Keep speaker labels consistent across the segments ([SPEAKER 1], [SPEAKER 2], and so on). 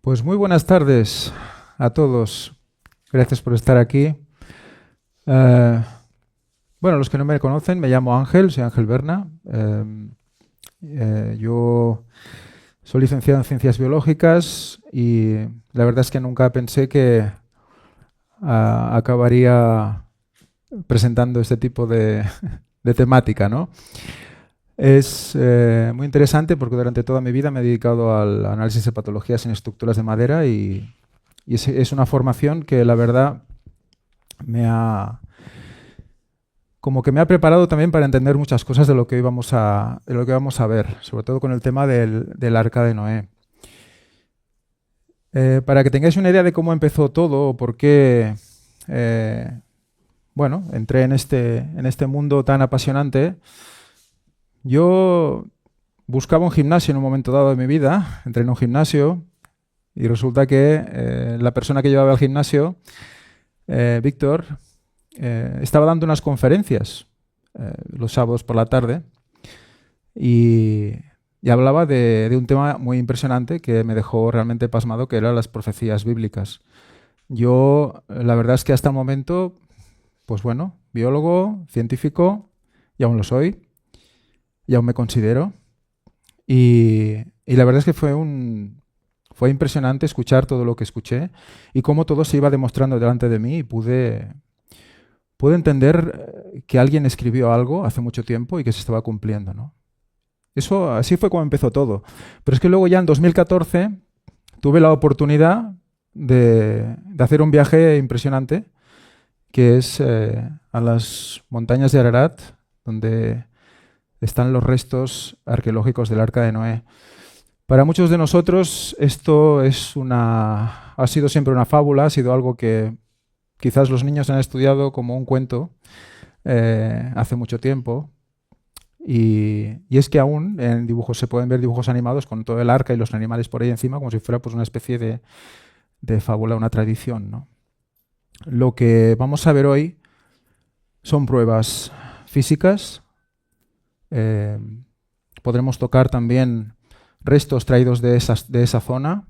[SPEAKER 1] Pues muy buenas tardes a todos. Gracias por estar aquí. Bueno, los que no me conocen, me llamo Ángel, soy Ángel Berna. Yo soy licenciado en Ciencias Biológicas y la verdad es que nunca pensé que acabaría presentando este tipo de temática, ¿no? Es muy interesante porque durante toda mi vida me he dedicado al análisis de patologías en estructuras de madera y es una formación que la verdad como que me ha preparado también para entender muchas cosas de lo que vamos a ver, sobre todo con el tema del Arca de Noé. Para que tengáis una idea de cómo empezó todo o por qué bueno, entré en este mundo tan apasionante. Yo buscaba un gimnasio en un momento dado de mi vida, entré en un gimnasio y resulta que la persona que llevaba al gimnasio, Víctor, estaba dando unas conferencias los sábados por la tarde y hablaba de un tema muy impresionante que me dejó realmente pasmado, que eran las profecías bíblicas. Yo, la verdad es que hasta el momento, pues bueno, biólogo, científico, y aún lo soy. Y aún me considero. Y la verdad es que fue impresionante escuchar todo lo que escuché y cómo todo se iba demostrando delante de mí y pude entender que alguien escribió algo hace mucho tiempo y que se estaba cumpliendo, ¿no? Así fue como empezó todo. Pero es que luego ya en 2014 tuve la oportunidad de hacer un viaje impresionante, que es a las montañas de Ararat, donde están los restos arqueológicos del Arca de Noé. Para muchos de nosotros esto ha sido siempre una fábula, ha sido algo que quizás los niños han estudiado como un cuento hace mucho tiempo. Y es que aún en dibujos se pueden ver dibujos animados con todo el arca y los animales por ahí encima, como si fuera pues, una especie de fábula, una tradición, ¿no? Lo que vamos a ver hoy son pruebas físicas. Podremos tocar también restos traídos de esa zona.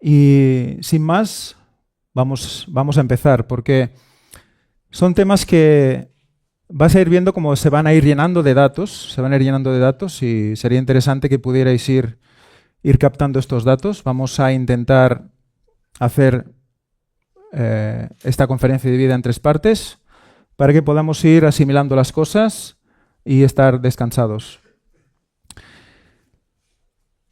[SPEAKER 1] Y sin más, vamos a empezar, porque son temas que vas a ir viendo cómo se van a ir llenando de datos, y sería interesante que pudierais ir captando estos datos. Vamos a intentar hacer esta conferencia dividida en 3 partes para que podamos ir asimilando las cosas y estar descansados.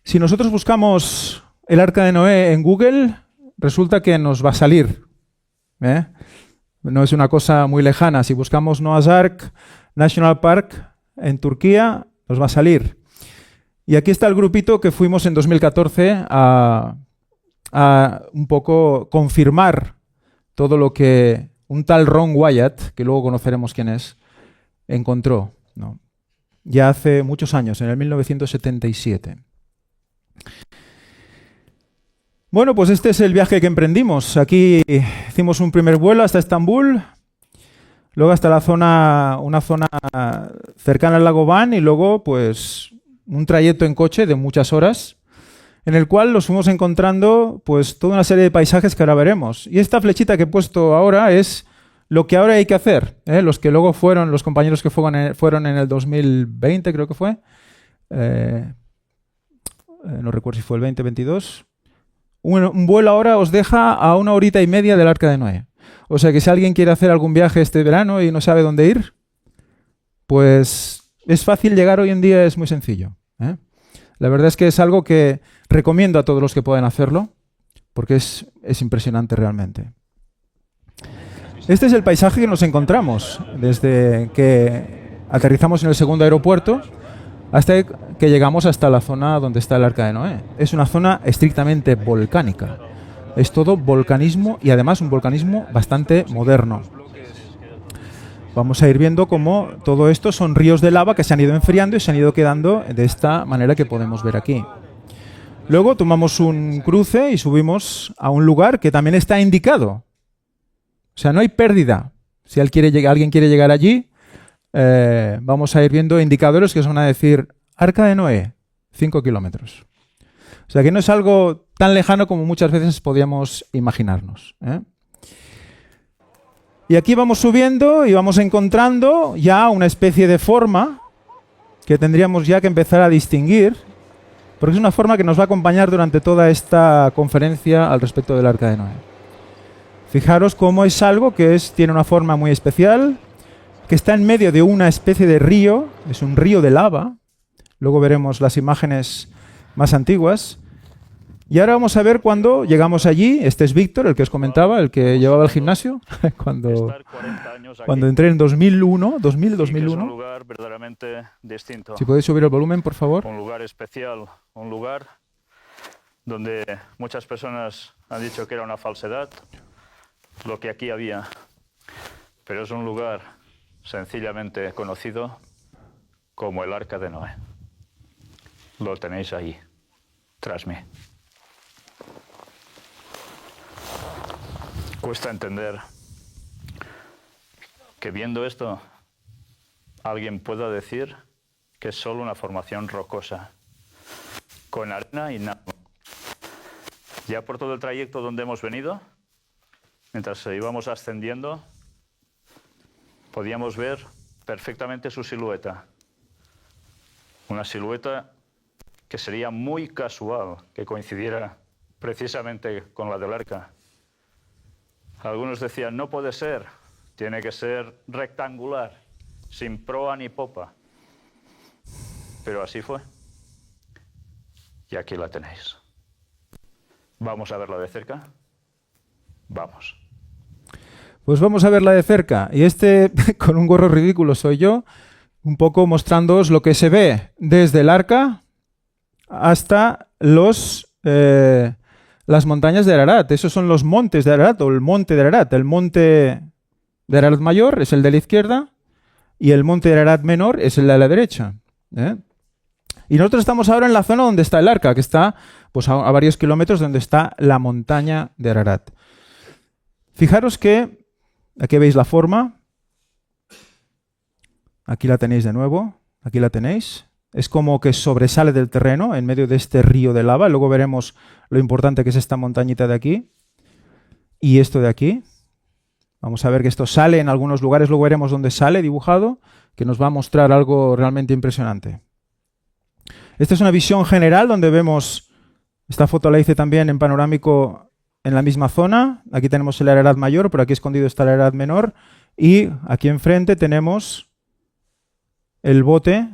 [SPEAKER 1] Si nosotros buscamos el Arca de Noé en Google, resulta que nos va a salir. No es una cosa muy lejana. Si buscamos Noah's Ark National Park en Turquía, nos va a salir. Y aquí está el grupito que fuimos en 2014 a un poco confirmar todo lo que un tal Ron Wyatt, que luego conoceremos quién es, encontró, ¿no? Ya hace muchos años, en el 1977. Bueno, pues este es el viaje que emprendimos. Aquí hicimos un primer vuelo hasta Estambul, luego hasta una zona cercana al lago Van y luego pues un trayecto en coche de muchas horas en el cual nos fuimos encontrando pues toda una serie de paisajes que ahora veremos. Y esta flechita que he puesto ahora es lo que ahora hay que hacer. Los que luego fueron, los compañeros que fueron en el 2020, creo que fue. No recuerdo si fue el 2022. Un vuelo ahora os deja a 1 horita y media del Arca de Noé. O sea que si alguien quiere hacer algún viaje este verano y no sabe dónde ir, pues es fácil llegar hoy en día, es muy sencillo. La verdad es que es algo que recomiendo a todos los que puedan hacerlo, porque es impresionante realmente. Este es el paisaje que nos encontramos desde que aterrizamos en el segundo aeropuerto hasta que llegamos hasta la zona donde está el Arca de Noé. Es una zona estrictamente volcánica. Es todo volcanismo y además un volcanismo bastante moderno. Vamos a ir viendo cómo todo esto son ríos de lava que se han ido enfriando y se han ido quedando de esta manera que podemos ver aquí. Luego tomamos un cruce y subimos a un lugar que también está indicado. O sea, no hay pérdida. Si alguien quiere llegar allí, vamos a ir viendo indicadores que os van a decir Arca de Noé, 5 kilómetros. sea que no es algo tan lejano como muchas veces podíamos imaginarnos, ¿eh? Y aquí vamos subiendo y vamos encontrando ya una especie de forma que tendríamos ya que empezar a distinguir, porque es una forma que nos va a acompañar durante toda esta conferencia al respecto del Arca de Noé. Fijaros cómo es algo que tiene una forma muy especial, que está en medio de una especie de río, es un río de lava. Luego veremos las imágenes más antiguas. Y ahora vamos a ver cuando llegamos allí. Este es Víctor, el que os comentaba, el que llevaba el gimnasio, cuando entré en 2001.
[SPEAKER 2] Es un lugar verdaderamente distinto.
[SPEAKER 1] Si podéis subir el volumen, por favor.
[SPEAKER 2] Un lugar especial, un lugar donde muchas personas han dicho que era una falsedad lo que aquí había. Pero es un lugar sencillamente conocido como el Arca de Noé. Lo tenéis ahí, tras mí. Cuesta entender que viendo esto alguien pueda decir que es solo una formación rocosa, con arena y nada. Ya por todo el trayecto donde hemos venido, mientras íbamos ascendiendo, podíamos ver perfectamente su silueta. Una silueta que sería muy casual que coincidiera precisamente con la del arca. Algunos decían, no puede ser, tiene que ser rectangular, sin proa ni popa. Pero así fue. Y aquí la tenéis. ¿Vamos a verla de cerca? Vamos.
[SPEAKER 1] Pues vamos a verla de cerca. Y con un gorro ridículo soy yo, un poco mostrándoos lo que se ve desde el arca hasta las montañas de Ararat. Esos son los montes de Ararat o el monte de Ararat. El monte de Ararat mayor es el de la izquierda y el monte de Ararat menor es el de la derecha, ¿eh? Y nosotros estamos ahora en la zona donde está el arca, que está pues, a varios kilómetros donde está la montaña de Ararat. Fijaros que aquí veis la forma. Aquí la tenéis de nuevo. Aquí la tenéis. Es como que sobresale del terreno en medio de este río de lava. Luego veremos lo importante que es esta montañita de aquí. Y esto de aquí. Vamos a ver que esto sale en algunos lugares. Luego veremos dónde sale dibujado, que nos va a mostrar algo realmente impresionante. Esta es una visión general donde vemos... Esta foto la hice también en panorámico en la misma zona. Aquí tenemos el Ararat mayor, por aquí escondido está el Ararat menor. Y aquí enfrente tenemos el bote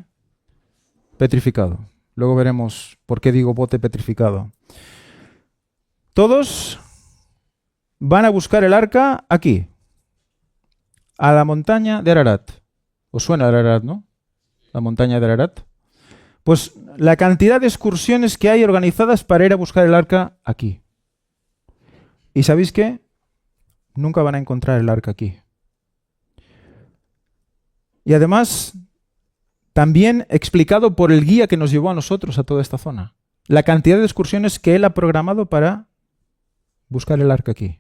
[SPEAKER 1] petrificado. Luego veremos por qué digo bote petrificado. Todos van a buscar el arca aquí, a la montaña de Ararat. ¿Os suena Ararat, no? La montaña de Ararat. Pues la cantidad de excursiones que hay organizadas para ir a buscar el arca aquí. ¿Y sabéis qué? Nunca van a encontrar el arca aquí. Y además... también explicado por el guía que nos llevó a nosotros a toda esta zona. La cantidad de excursiones que él ha programado para buscar el arca aquí.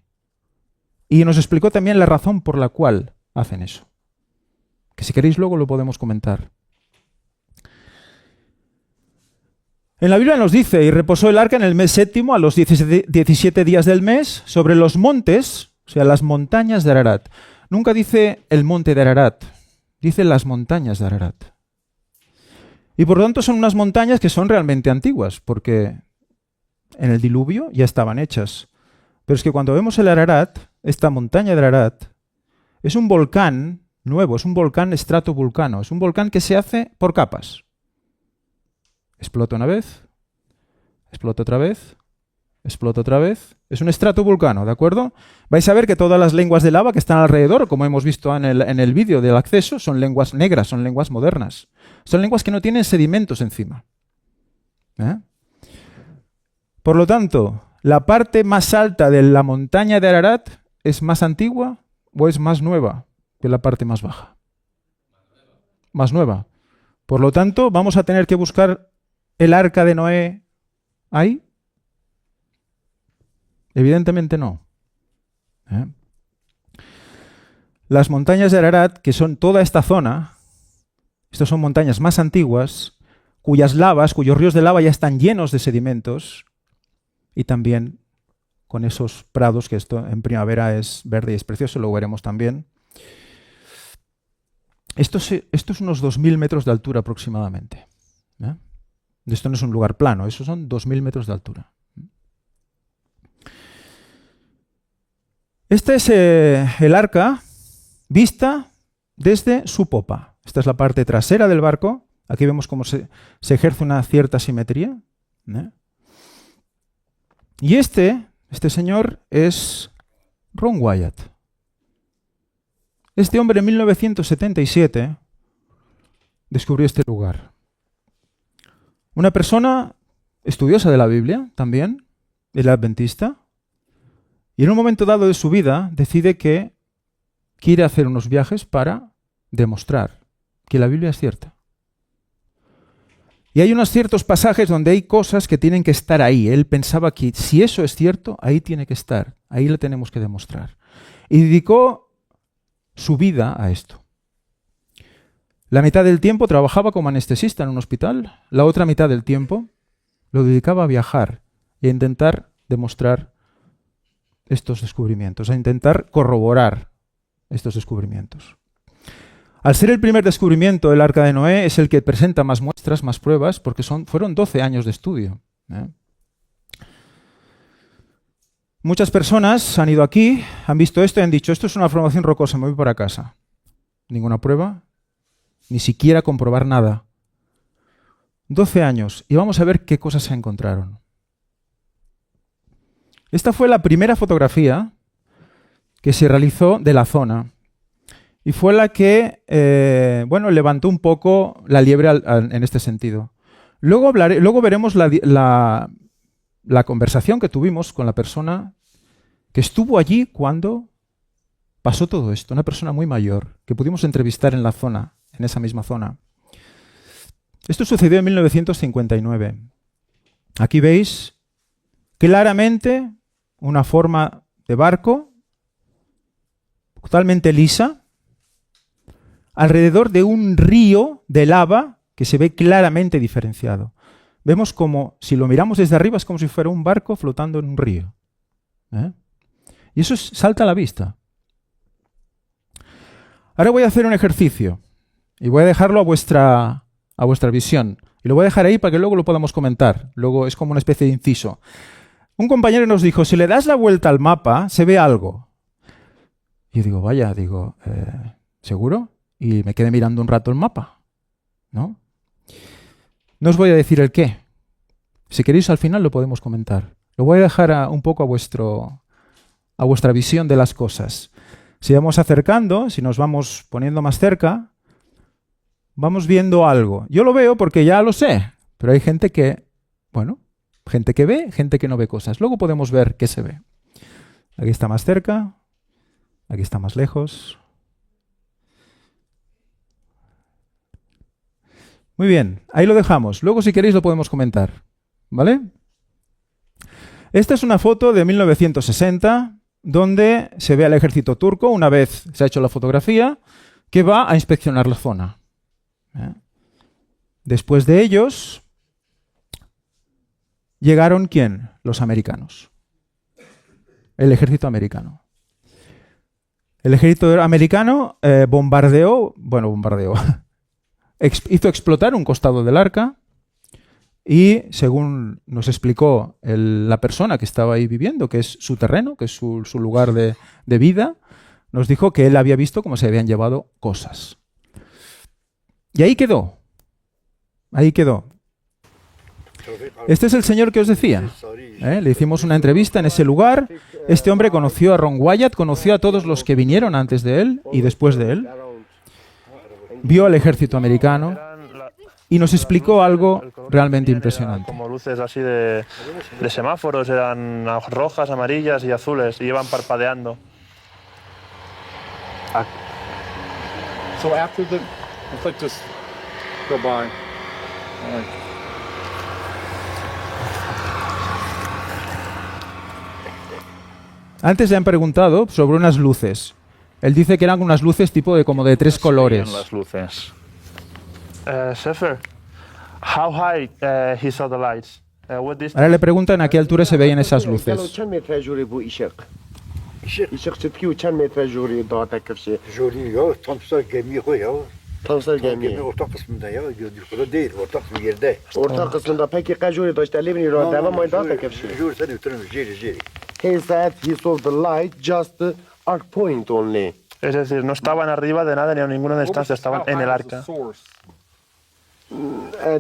[SPEAKER 1] Y nos explicó también la razón por la cual hacen eso. Que si queréis luego lo podemos comentar. En la Biblia nos dice, y reposó el arca en el mes séptimo, a los 17 días del mes, sobre los montes, o sea, las montañas de Ararat. Nunca dice el monte de Ararat, dice las montañas de Ararat. Y por lo tanto son unas montañas que son realmente antiguas, porque en el diluvio ya estaban hechas. Pero es que cuando vemos el Ararat, esta montaña de Ararat, es un volcán nuevo, es un volcán estratovulcano, es un volcán que se hace por capas. Explota una vez, explota otra vez, explota otra vez. Es un estratovulcano, ¿de acuerdo? Vais a ver que todas las lenguas de lava que están alrededor, como hemos visto en el vídeo del acceso, son lenguas negras, son lenguas modernas. Son lenguas que no tienen sedimentos encima. ¿Eh? Por lo tanto, ¿la parte más alta de la montaña de Ararat es más antigua o es más nueva que la parte más baja? Más nueva. Por lo tanto, vamos a tener que buscar el arca de Noé ahí. Evidentemente no. ¿Eh? Las montañas de Ararat, que son toda esta zona, estas son montañas más antiguas, cuyas lavas, cuyos ríos de lava ya están llenos de sedimentos, y también con esos prados, que esto en primavera es verde y es precioso, lo veremos también. Esto es unos 2.000 metros de altura aproximadamente. Esto no es un lugar plano, eso son 2.000 metros de altura. Este es el arca vista desde su popa. Esta es la parte trasera del barco. Aquí vemos cómo se ejerce una cierta simetría. Y este señor es Ron Wyatt. Este hombre en 1977 descubrió este lugar. Una persona estudiosa de la Biblia también, el adventista, y en un momento dado de su vida decide que quiere hacer unos viajes para demostrar que la Biblia es cierta. Y hay unos ciertos pasajes donde hay cosas que tienen que estar ahí. Él pensaba que si eso es cierto, ahí tiene que estar, ahí le tenemos que demostrar. Y dedicó su vida a esto. La mitad del tiempo trabajaba como anestesista en un hospital, la otra mitad del tiempo lo dedicaba a viajar y a intentar demostrar estos descubrimientos, a intentar corroborar estos descubrimientos. Al ser el primer descubrimiento del Arca de Noé, es el que presenta más muestras, más pruebas, porque fueron 12 años de estudio. Muchas personas han ido aquí, han visto esto y han dicho, esto es una formación rocosa, me voy para casa. Ninguna prueba, ni siquiera comprobar nada. 12 años, y vamos a ver qué cosas se encontraron. Esta fue la primera fotografía que se realizó de la zona, y fue la que levantó un poco la liebre en este sentido. Luego veremos la conversación que tuvimos con la persona que estuvo allí cuando pasó todo esto, una persona muy mayor, que pudimos entrevistar en la zona, en esa misma zona. Esto sucedió en 1959. Aquí veis claramente una forma de barco totalmente lisa, alrededor de un río de lava que se ve claramente diferenciado. Vemos como, si lo miramos desde arriba, es como si fuera un barco flotando en un río. Y eso salta a la vista. Ahora voy a hacer un ejercicio y voy a dejarlo a vuestra visión. Y lo voy a dejar ahí para que luego lo podamos comentar. Luego es como una especie de inciso. Un compañero nos dijo, si le das la vuelta al mapa, se ve algo. Y digo, vaya, ¿seguro? Y me quedé mirando un rato el mapa. No os voy a decir el qué. Si queréis al final lo podemos comentar. Lo voy a dejar un poco a vuestra visión de las cosas. Si vamos acercando, si nos vamos poniendo más cerca, vamos viendo algo. Yo lo veo porque ya lo sé, pero hay gente que ve, gente que no ve cosas. Luego podemos ver qué se ve. Aquí está más cerca, aquí está más lejos. Muy bien, ahí lo dejamos. Luego, si queréis, lo podemos comentar. ¿Vale? Esta es una foto de 1960, donde se ve al ejército turco, una vez se ha hecho la fotografía, que va a inspeccionar la zona. Después de ellos, llegaron ¿quién? Los americanos. El ejército americano. El ejército americano bombardeó, hizo explotar un costado del arca y, según nos explicó la persona que estaba ahí viviendo, que es su terreno, que es su lugar de vida, nos dijo que él había visto cómo se habían llevado cosas. Y ahí quedó. Ahí quedó. Este es el señor que os decía. Le hicimos una entrevista en ese lugar. Este hombre conoció a Ron Wyatt, conoció a todos los que vinieron antes de él y después de él. Vio al ejército americano y nos explicó algo realmente impresionante.
[SPEAKER 3] Como luces así de semáforos, eran rojas, amarillas y azules, y iban parpadeando.
[SPEAKER 4] So after the, it's like just go by.
[SPEAKER 3] Antes le han preguntado sobre unas luces. Él dice que eran unas luces como de 3 colores.
[SPEAKER 2] Las luces.
[SPEAKER 3] Sefer, how high he saw the lights?
[SPEAKER 5] What distance?
[SPEAKER 1] Ahora le preguntan a qué altura se veían esas
[SPEAKER 6] گلو
[SPEAKER 1] luces.
[SPEAKER 6] چند متر جوری بو ایشق ایشق چتکی و چند متر جوری داتا کفشه
[SPEAKER 7] جوری ya tam sar gemiye koy ya.
[SPEAKER 6] تانسر
[SPEAKER 7] Gemi
[SPEAKER 6] گمی
[SPEAKER 7] orta kısmında ya. Yukarıda değil, orta kısmı yerde.
[SPEAKER 6] orta kısmında peki kaç juri doşta livni ro devam ay data kefşi
[SPEAKER 7] Juri sen ötürün jiri.
[SPEAKER 6] he said he saw the light just the arc point only
[SPEAKER 5] Es decir, no estaban arriba de nada ni a ninguna distancia, estaban en el arca.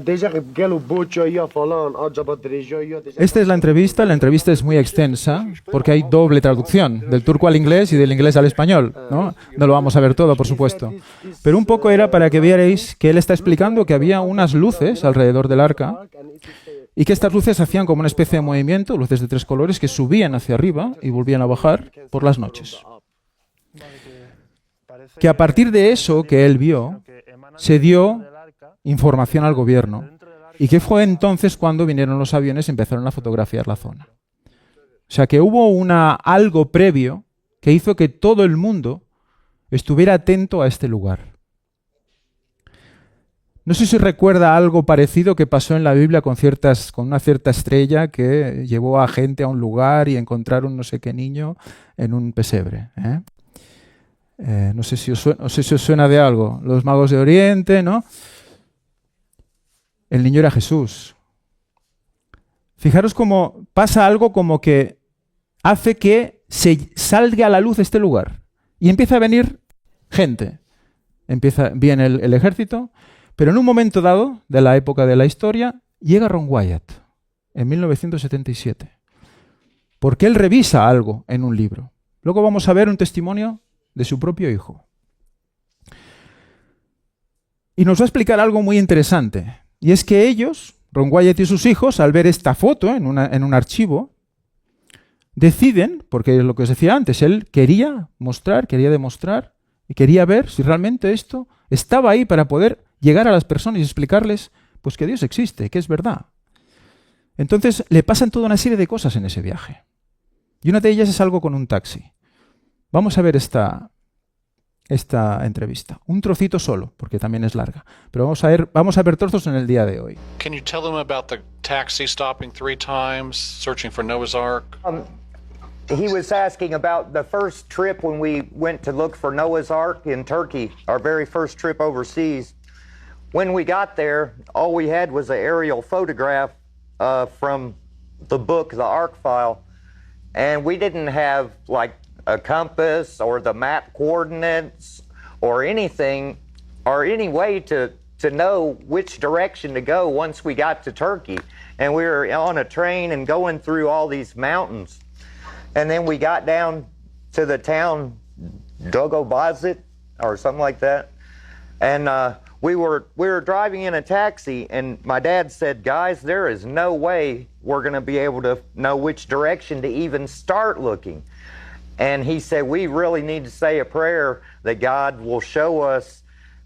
[SPEAKER 6] deja gelo bocho ya falan acaba derejo ya
[SPEAKER 1] Esta es la entrevista. La entrevista es muy extensa porque hay doble traducción, del turco al inglés y del inglés al español, ¿no? No lo vamos a ver todo, por supuesto. Pero un poco era para que vierais que él está explicando que había unas luces alrededor del arca y que estas luces hacían como una especie de movimiento, luces de 3 colores, que subían hacia arriba y volvían a bajar por las noches. Que a partir de eso que él vio, se dio información al gobierno y que fue entonces cuando vinieron los aviones y empezaron a fotografiar la zona. O sea que hubo algo previo que hizo que todo el mundo estuviera atento a este lugar. No sé si recuerda algo parecido que pasó en la Biblia con una cierta estrella que llevó a gente a un lugar y encontraron no sé qué niño en un pesebre. No sé si os suena de algo. Los magos de Oriente, ¿no? El niño era Jesús. Fijaros cómo pasa algo como que hace que se salga a la luz este lugar. Y empieza a venir gente. Viene el ejército, pero en un momento dado de la época de la historia llega Ron Wyatt en 1977. Porque él revisa algo en un libro. Luego vamos a ver un testimonio de su propio hijo. Y nos va a explicar algo muy interesante. Y es que ellos, Ron Wyatt y sus hijos, al ver esta foto en un archivo, deciden, porque es lo que os decía antes, él quería demostrar y quería ver si realmente esto estaba ahí para poder llegar a las personas y explicarles pues que Dios existe, que es verdad. Entonces le pasan toda una serie de cosas en ese viaje. Y una de ellas es algo con un taxi. Vamos a ver esta entrevista. Un trocito solo, porque también es larga. Pero vamos a ver trozos en el día de hoy.
[SPEAKER 8] Can you tell them about the taxi stopping 3 times, searching for Noah's Ark?
[SPEAKER 9] He was asking about the first trip when we went to look for Noah's Ark in Turkey, our very first trip overseas. When we got there, all we had was an aerial photograph from the book, the Ark File, and we didn't have like a compass or the map coordinates or anything or any way to know which direction to go once we got to Turkey. And we were on a train and going through all these mountains. And then we got down to the town Dogobazit or something like that. And we were driving in a taxi, and my dad said, "Guys, there is no way we're going to be able to know which direction to even start looking." And he said, "We really need to say a prayer that God will show us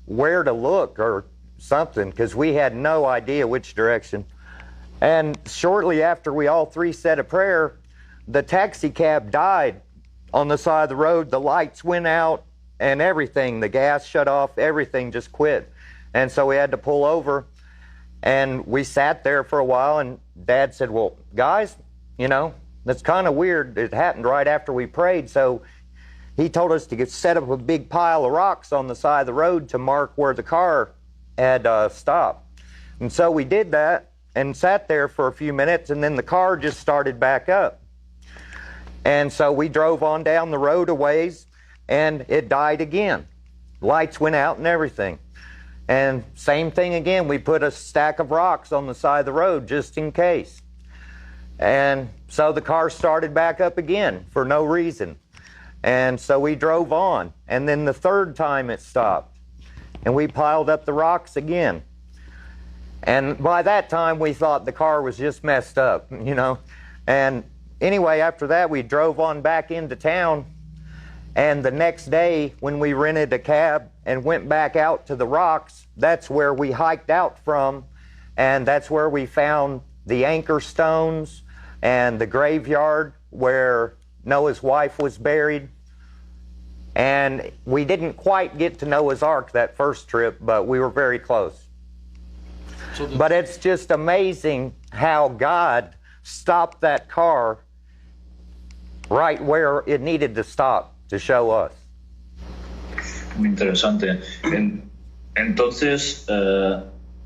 [SPEAKER 9] where to look or something," because we had no idea which direction. And shortly after we all three said a prayer, the taxi cab died on the side of the road. The lights went out and everything, the gas shut off, everything just quit. And so we had to pull over, and we sat there for a while, and Dad said, "Well, guys, you know, that's kind of weird. It happened right after we prayed." So he told us to set up a big pile of rocks on the side of the road to mark where the car had stopped. And so we did that and sat there for a few minutes, and then the car just started back up. And so we drove on down the road a ways, and it died again. Lights went out and everything. And same thing again, we put a stack of rocks on the side of the road just in case. And so the car started back up again for no reason. And so we drove on. And then the third time it stopped. And we piled up the rocks again. And by that time we thought the car was just messed up, you know. And anyway, after that we drove on back into town. And the next day when we rented a cab and went back out to the rocks, that's where we hiked out from. And that's where we found the anchor stones and the graveyard where Noah's wife was buried. And we didn't quite get to Noah's Ark that first trip, but we were very close. But it's just amazing how God stopped that car right where it needed to stop to show us.
[SPEAKER 2] Muy interesante. Entonces,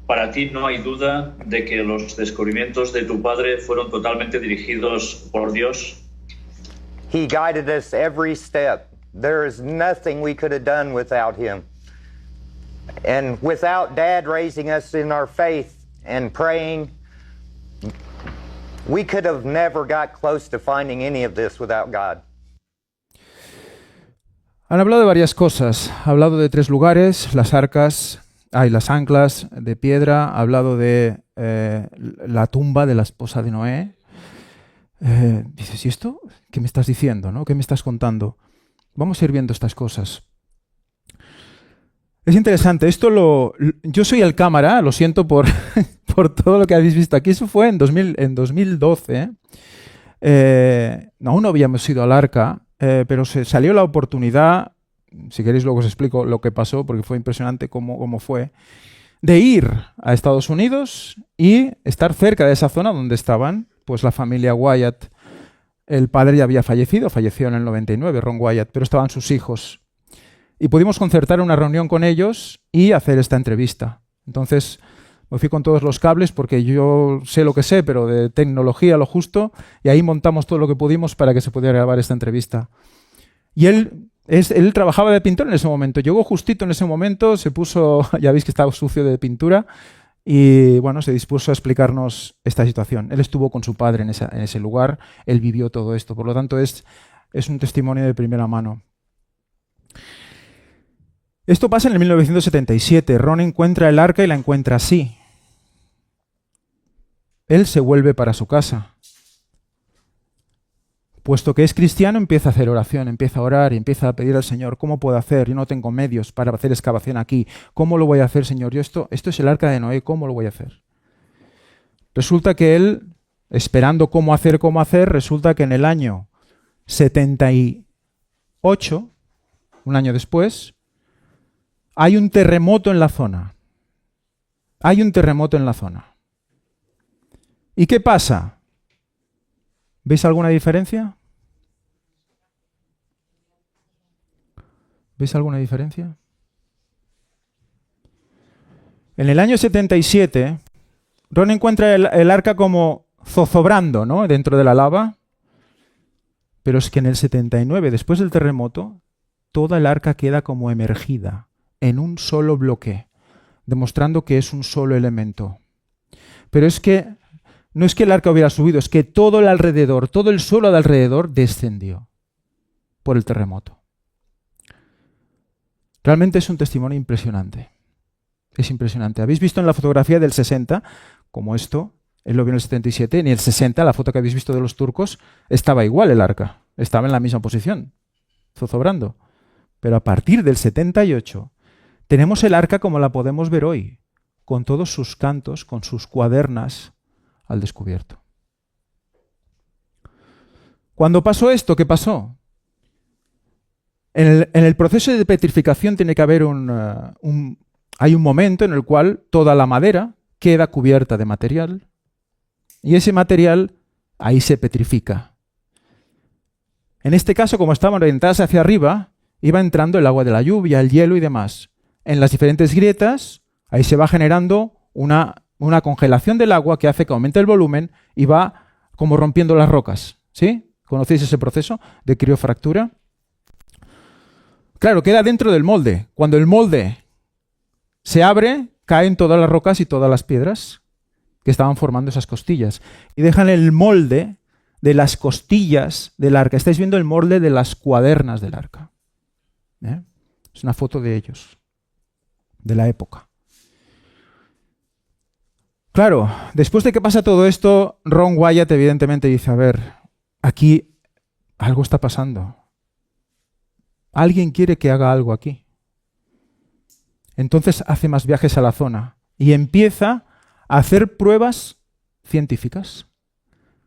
[SPEAKER 2] para ti no hay duda de que los descubrimientos de tu padre fueron totalmente dirigidos por Dios.
[SPEAKER 9] He guided us every step. There is nothing we could have done without him. And without Dad raising us in our faith and praying, we could have never got close to finding any of this without God.
[SPEAKER 3] Han hablado de varias cosas. Ha hablado de 3 lugares, las las anclas de piedra. Ha hablado de la tumba de la esposa de Noé. Dices, ¿y esto? ¿Qué me estás diciendo? ¿No? ¿Qué me estás contando? Vamos a ir viendo estas cosas. Es interesante. Yo soy el cámara, lo siento por, por todo lo que habéis visto aquí. Eso fue en 2012. Aún no habíamos ido al arca, pero se salió la oportunidad, si queréis luego os explico lo que pasó, porque fue impresionante cómo fue, de ir a Estados Unidos y estar cerca de esa zona donde estaban pues la familia Wyatt. El padre ya había fallecido, falleció en el 99, Ron Wyatt, pero estaban sus hijos. Y pudimos concertar una reunión con ellos y hacer esta entrevista. Entonces me fui con todos los cables porque yo sé lo que sé, pero de tecnología lo justo, y ahí montamos todo lo que pudimos para que se pudiera grabar esta entrevista. Y él trabajaba de pintor en ese momento. Llegó justito en ese momento, se puso, ya veis que estaba sucio de pintura, y bueno, se dispuso a explicarnos esta situación. Él estuvo con su padre en ese lugar, él vivió todo esto. Por lo tanto, es un testimonio de primera mano. Esto pasa en el 1977. Ron encuentra el arca y la encuentra así. Él se vuelve para su casa. Puesto que es cristiano, empieza a hacer oración, empieza a orar y empieza a pedir al Señor, ¿cómo puedo hacer? Yo no tengo medios para hacer excavación aquí. ¿Cómo lo voy a hacer, Señor? Esto es el arca de Noé, ¿cómo lo voy a hacer? Resulta que él, esperando cómo hacer, resulta que en el año 78, un año después, hay un terremoto en la zona. Hay un terremoto en la zona. ¿Y qué pasa? ¿Veis alguna diferencia? ¿Veis alguna diferencia? En el año 77, Ron encuentra el arca como zozobrando, ¿no?, dentro de la lava. Pero es que en el 79, después del terremoto, toda el arca queda como emergida en un solo bloque, demostrando que es un solo elemento. Pero es que no es que el arca hubiera subido, es que todo el alrededor, todo el suelo de alrededor descendió por el terremoto. Realmente es un testimonio impresionante. Es impresionante. ¿Habéis visto en la fotografía del 60, como esto? Él lo vio en el 77, en el 60, la foto que habéis visto de los turcos, estaba igual el arca. Estaba en la misma posición, zozobrando. Pero a partir del 78, tenemos el arca como la podemos ver hoy, con todos sus cantos, con sus cuadernas al descubierto. Cuando pasó esto, ¿qué pasó? En el proceso de petrificación tiene que haber hay un momento en el cual toda la madera queda cubierta de material y ese material ahí se petrifica. En este caso, como estaban orientadas hacia arriba, iba entrando el agua de la lluvia, el hielo y demás. En las diferentes grietas, ahí se va generando una congelación del agua que hace que aumente el volumen y va como rompiendo las rocas. ¿Sí? ¿Conocéis ese proceso de criofractura? Claro, queda dentro del molde. Cuando el molde se abre, caen todas las rocas y todas las piedras que estaban formando esas costillas. Y dejan el molde de las costillas del arca. Estáis viendo el molde de las cuadernas del arca. Es una foto de ellos, de la época. Claro, después de que pasa todo esto, Ron Wyatt evidentemente dice, a ver, aquí algo está pasando. Alguien quiere que haga algo aquí. Entonces hace más viajes a la zona y empieza a hacer pruebas científicas.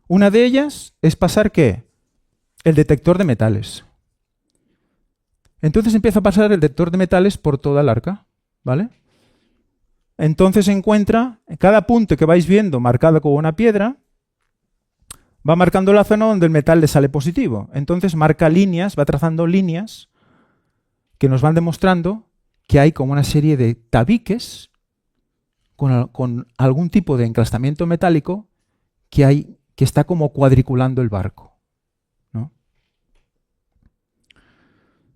[SPEAKER 3] Una de ellas es pasar, ¿qué? El detector de metales. Entonces empieza a pasar el detector de metales por toda el arca, ¿vale? entonces encuentra cada punto que vais viendo marcado con una piedra, va marcando la zona donde el metal le sale positivo. Entonces marca líneas, va trazando líneas que nos van demostrando que hay como una serie de tabiques con algún tipo de enclastamiento metálico que está como cuadriculando el barco, ¿no?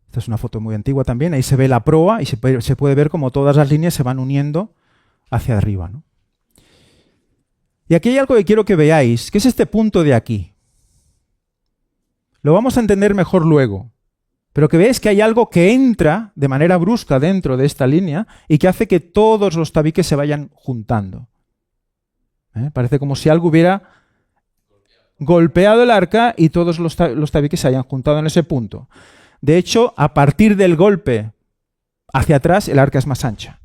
[SPEAKER 3] Esta es una foto muy antigua también. Ahí se ve la proa y se puede ver como todas las líneas se van uniendo hacia arriba, ¿no? Y aquí hay algo que quiero que veáis, que es este punto de aquí. Lo vamos a entender mejor luego, pero que veáis que hay algo que entra de manera brusca dentro de esta línea y que hace que todos los tabiques se vayan juntando. Parece como si algo hubiera golpeado el arca y todos los tabiques se hayan juntado en ese punto. De hecho, a partir del golpe hacia atrás, el arca es más ancha.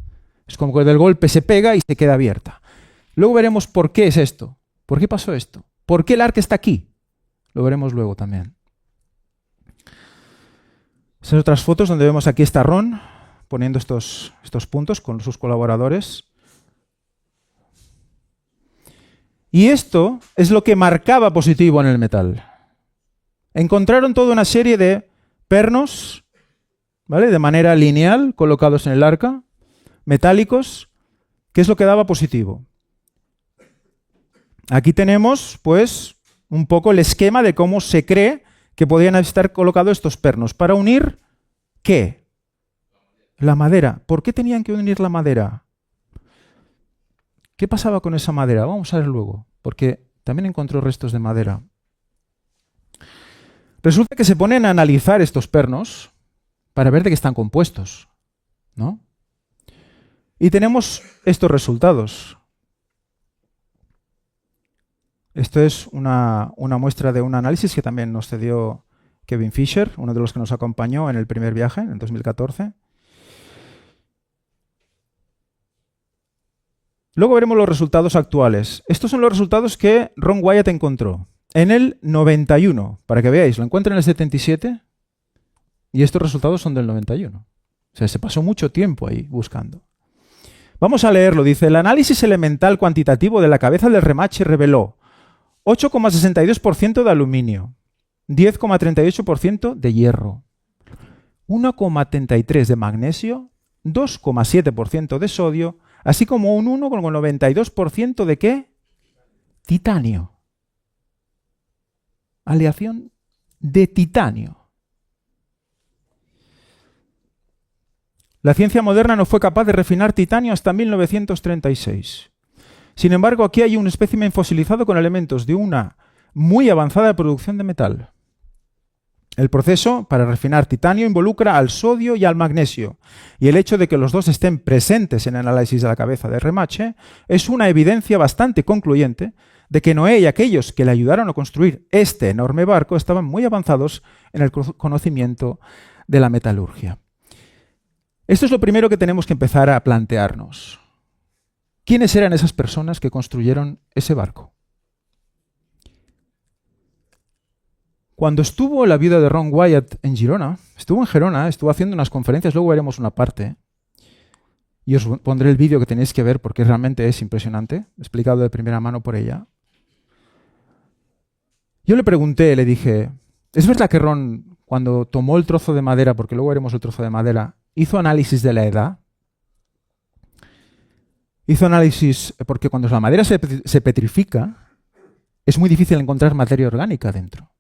[SPEAKER 3] Es como que del golpe se pega y se queda abierta. Luego veremos por qué es esto. ¿Por qué pasó esto? ¿Por qué el arca está aquí? Lo veremos luego también. Son otras fotos donde vemos aquí está Ron poniendo estos puntos con sus colaboradores. Y esto es lo que marcaba positivo en el metal. Encontraron toda una serie de pernos, ¿vale?, de manera lineal, colocados en el arca, metálicos, que es lo que daba positivo. Aquí tenemos, pues, un poco el esquema de cómo se cree que podían estar colocados estos pernos. ¿Para unir qué? La madera. ¿Por qué tenían que unir la madera? ¿Qué pasaba con esa madera? Vamos a ver luego, porque también encontró restos de madera. Resulta que se ponen a analizar estos pernos para ver de qué están compuestos, ¿no? Y tenemos estos resultados. Esto es una muestra de un análisis que también nos cedió Kevin Fisher, uno de los que nos acompañó en el primer viaje, en 2014. Luego veremos los resultados actuales. Estos son los resultados que Ron Wyatt encontró en el 91. Para que veáis, lo encuentra en el 77 y estos resultados son del 91. O sea, se pasó mucho tiempo ahí buscando. Vamos a leerlo. Dice, el análisis elemental cuantitativo de la cabeza del remache reveló 8,62% de aluminio, 10,38% de hierro, 1,33% de magnesio, 2,7% de sodio, así como un 1,92% de ¿qué? Titanio. Aleación de titanio. La ciencia moderna no fue capaz de refinar titanio hasta 1936. Sin embargo, aquí hay un espécimen fosilizado con elementos de una muy avanzada producción de metal. El proceso para refinar titanio involucra al sodio y al magnesio, y el hecho de que los dos estén presentes en el análisis de la cabeza de remache es una evidencia bastante concluyente de que Noé y aquellos que le ayudaron a construir este enorme barco estaban muy avanzados en el conocimiento de la metalurgia. Esto es lo primero que tenemos que empezar a plantearnos. ¿Quiénes eran esas personas que construyeron ese barco? Cuando estuvo la viuda de Ron Wyatt en Gerona, estuvo haciendo unas conferencias, luego veremos una parte, y os pondré el vídeo que tenéis que ver porque realmente es impresionante, explicado de primera mano por ella. Yo le pregunté, le dije, ¿es verdad que Ron, cuando tomó el trozo de madera, porque luego veremos el trozo de madera, hizo análisis de la edad? Hizo análisis, porque cuando la madera se petrifica, es muy difícil encontrar materia orgánica dentro.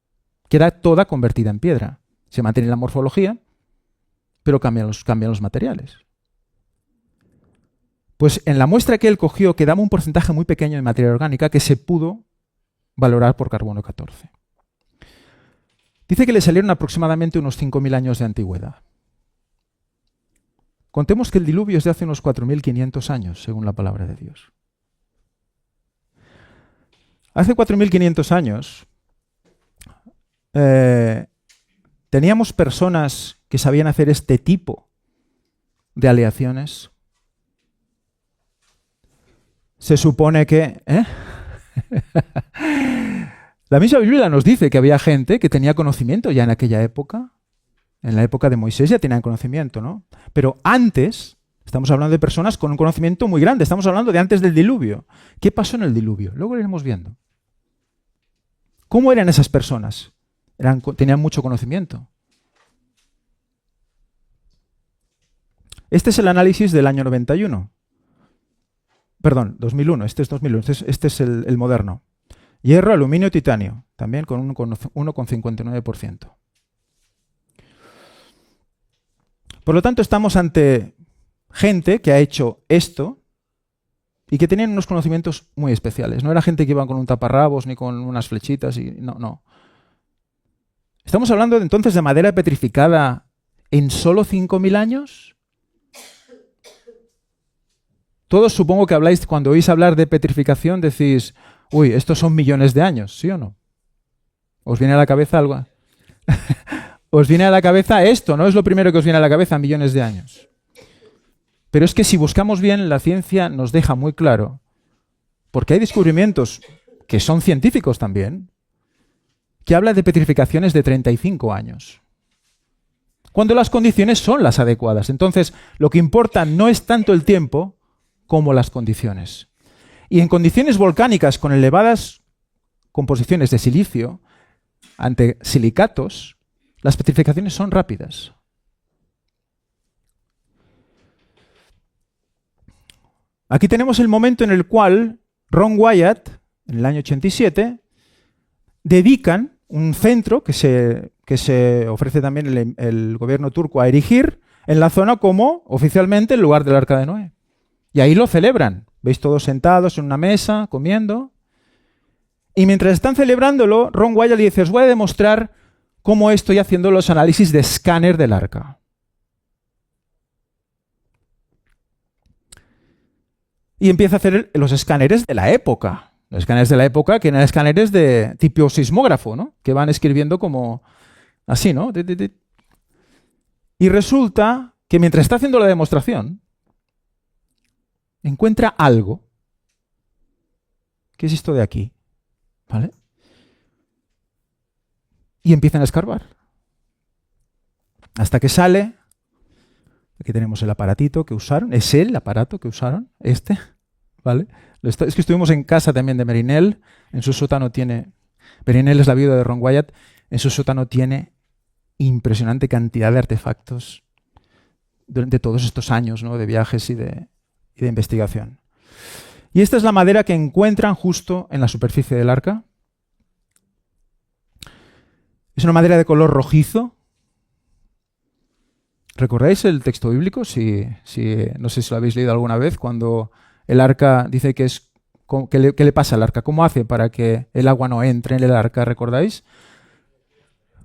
[SPEAKER 3] Queda toda convertida en piedra. Se mantiene la morfología, pero cambian los materiales. Pues en la muestra que él cogió quedaba un porcentaje muy pequeño de materia orgánica que se pudo valorar por carbono 14. Dice que le salieron aproximadamente unos 5.000 años de antigüedad. Contemos que el diluvio es de hace unos 4.500 años, según la palabra de Dios. Hace 4.500 años teníamos personas que sabían hacer este tipo de aleaciones. Se supone que... La misma Biblia nos dice que había gente que tenía conocimiento ya en aquella época. En la época de Moisés ya tenían conocimiento, ¿no? Pero antes Estamos hablando de personas con un conocimiento muy grande. Estamos hablando de antes del diluvio. ¿Qué pasó en el diluvio? Luego lo iremos viendo. ¿Cómo eran esas personas? Tenían mucho conocimiento. Este es el análisis del año 91. Perdón, 2001. Este es 2001. Este es el moderno. Hierro, aluminio, titanio. También con un 1,59%. Por lo tanto, estamos ante gente que ha hecho esto y que tenían unos conocimientos muy especiales. No era gente que iba con un taparrabos ni con unas flechitas. No. Estamos hablando entonces de madera petrificada en solo 5.000 años. Todos supongo que habláis, cuando oís hablar de petrificación, decís, uy, estos son millones de años, ¿sí o no? ¿Os viene a la cabeza algo? Os viene a la cabeza esto, ¿no? Es lo primero que os viene a la cabeza, millones de años. Pero es que si buscamos bien, la ciencia nos deja muy claro, porque hay descubrimientos que son científicos también, que habla de petrificaciones de 35 años. Cuando las condiciones son las adecuadas. Entonces, lo que importa no es tanto el tiempo como las condiciones. Y en condiciones volcánicas con elevadas composiciones de silicio, ante silicatos, las petrificaciones son rápidas. Aquí tenemos el momento en el cual Ron Wyatt, en el año 87, dedican un centro que se ofrece también el gobierno turco a erigir en la zona como oficialmente el lugar del Arca de Noé. Y ahí lo celebran. Veis todos sentados en una mesa, comiendo. Y mientras están celebrándolo, Ron Wyatt dice, os voy a demostrar cómo estoy haciendo los análisis de escáner del arca. Y empieza a hacer los escáneres de la época. Los escáneres de la época, que eran escáneres de tipo sismógrafo, ¿no? Que van escribiendo como así, ¿no? Y resulta que mientras está haciendo la demostración, encuentra algo. ¿Qué es esto de aquí? ¿Vale? Y empiezan a escarbar. Hasta que sale. Aquí tenemos el aparatito que usaron. Es el aparato que usaron. Este. ¿Vale? Es que estuvimos en casa también de Merinel. En su sótano tiene. Merinel es la viuda de Ron Wyatt. En su sótano tiene impresionante cantidad de artefactos durante todos estos años, ¿no? De viajes y de investigación. Y esta es la madera que encuentran justo en la superficie del arca. Es una madera de color rojizo. ¿Recordáis el texto bíblico? No sé si lo habéis leído alguna vez, cuando el arca dice que es... ¿Qué le pasa al arca? ¿Cómo hace para que el agua no entre en el arca? ¿Recordáis?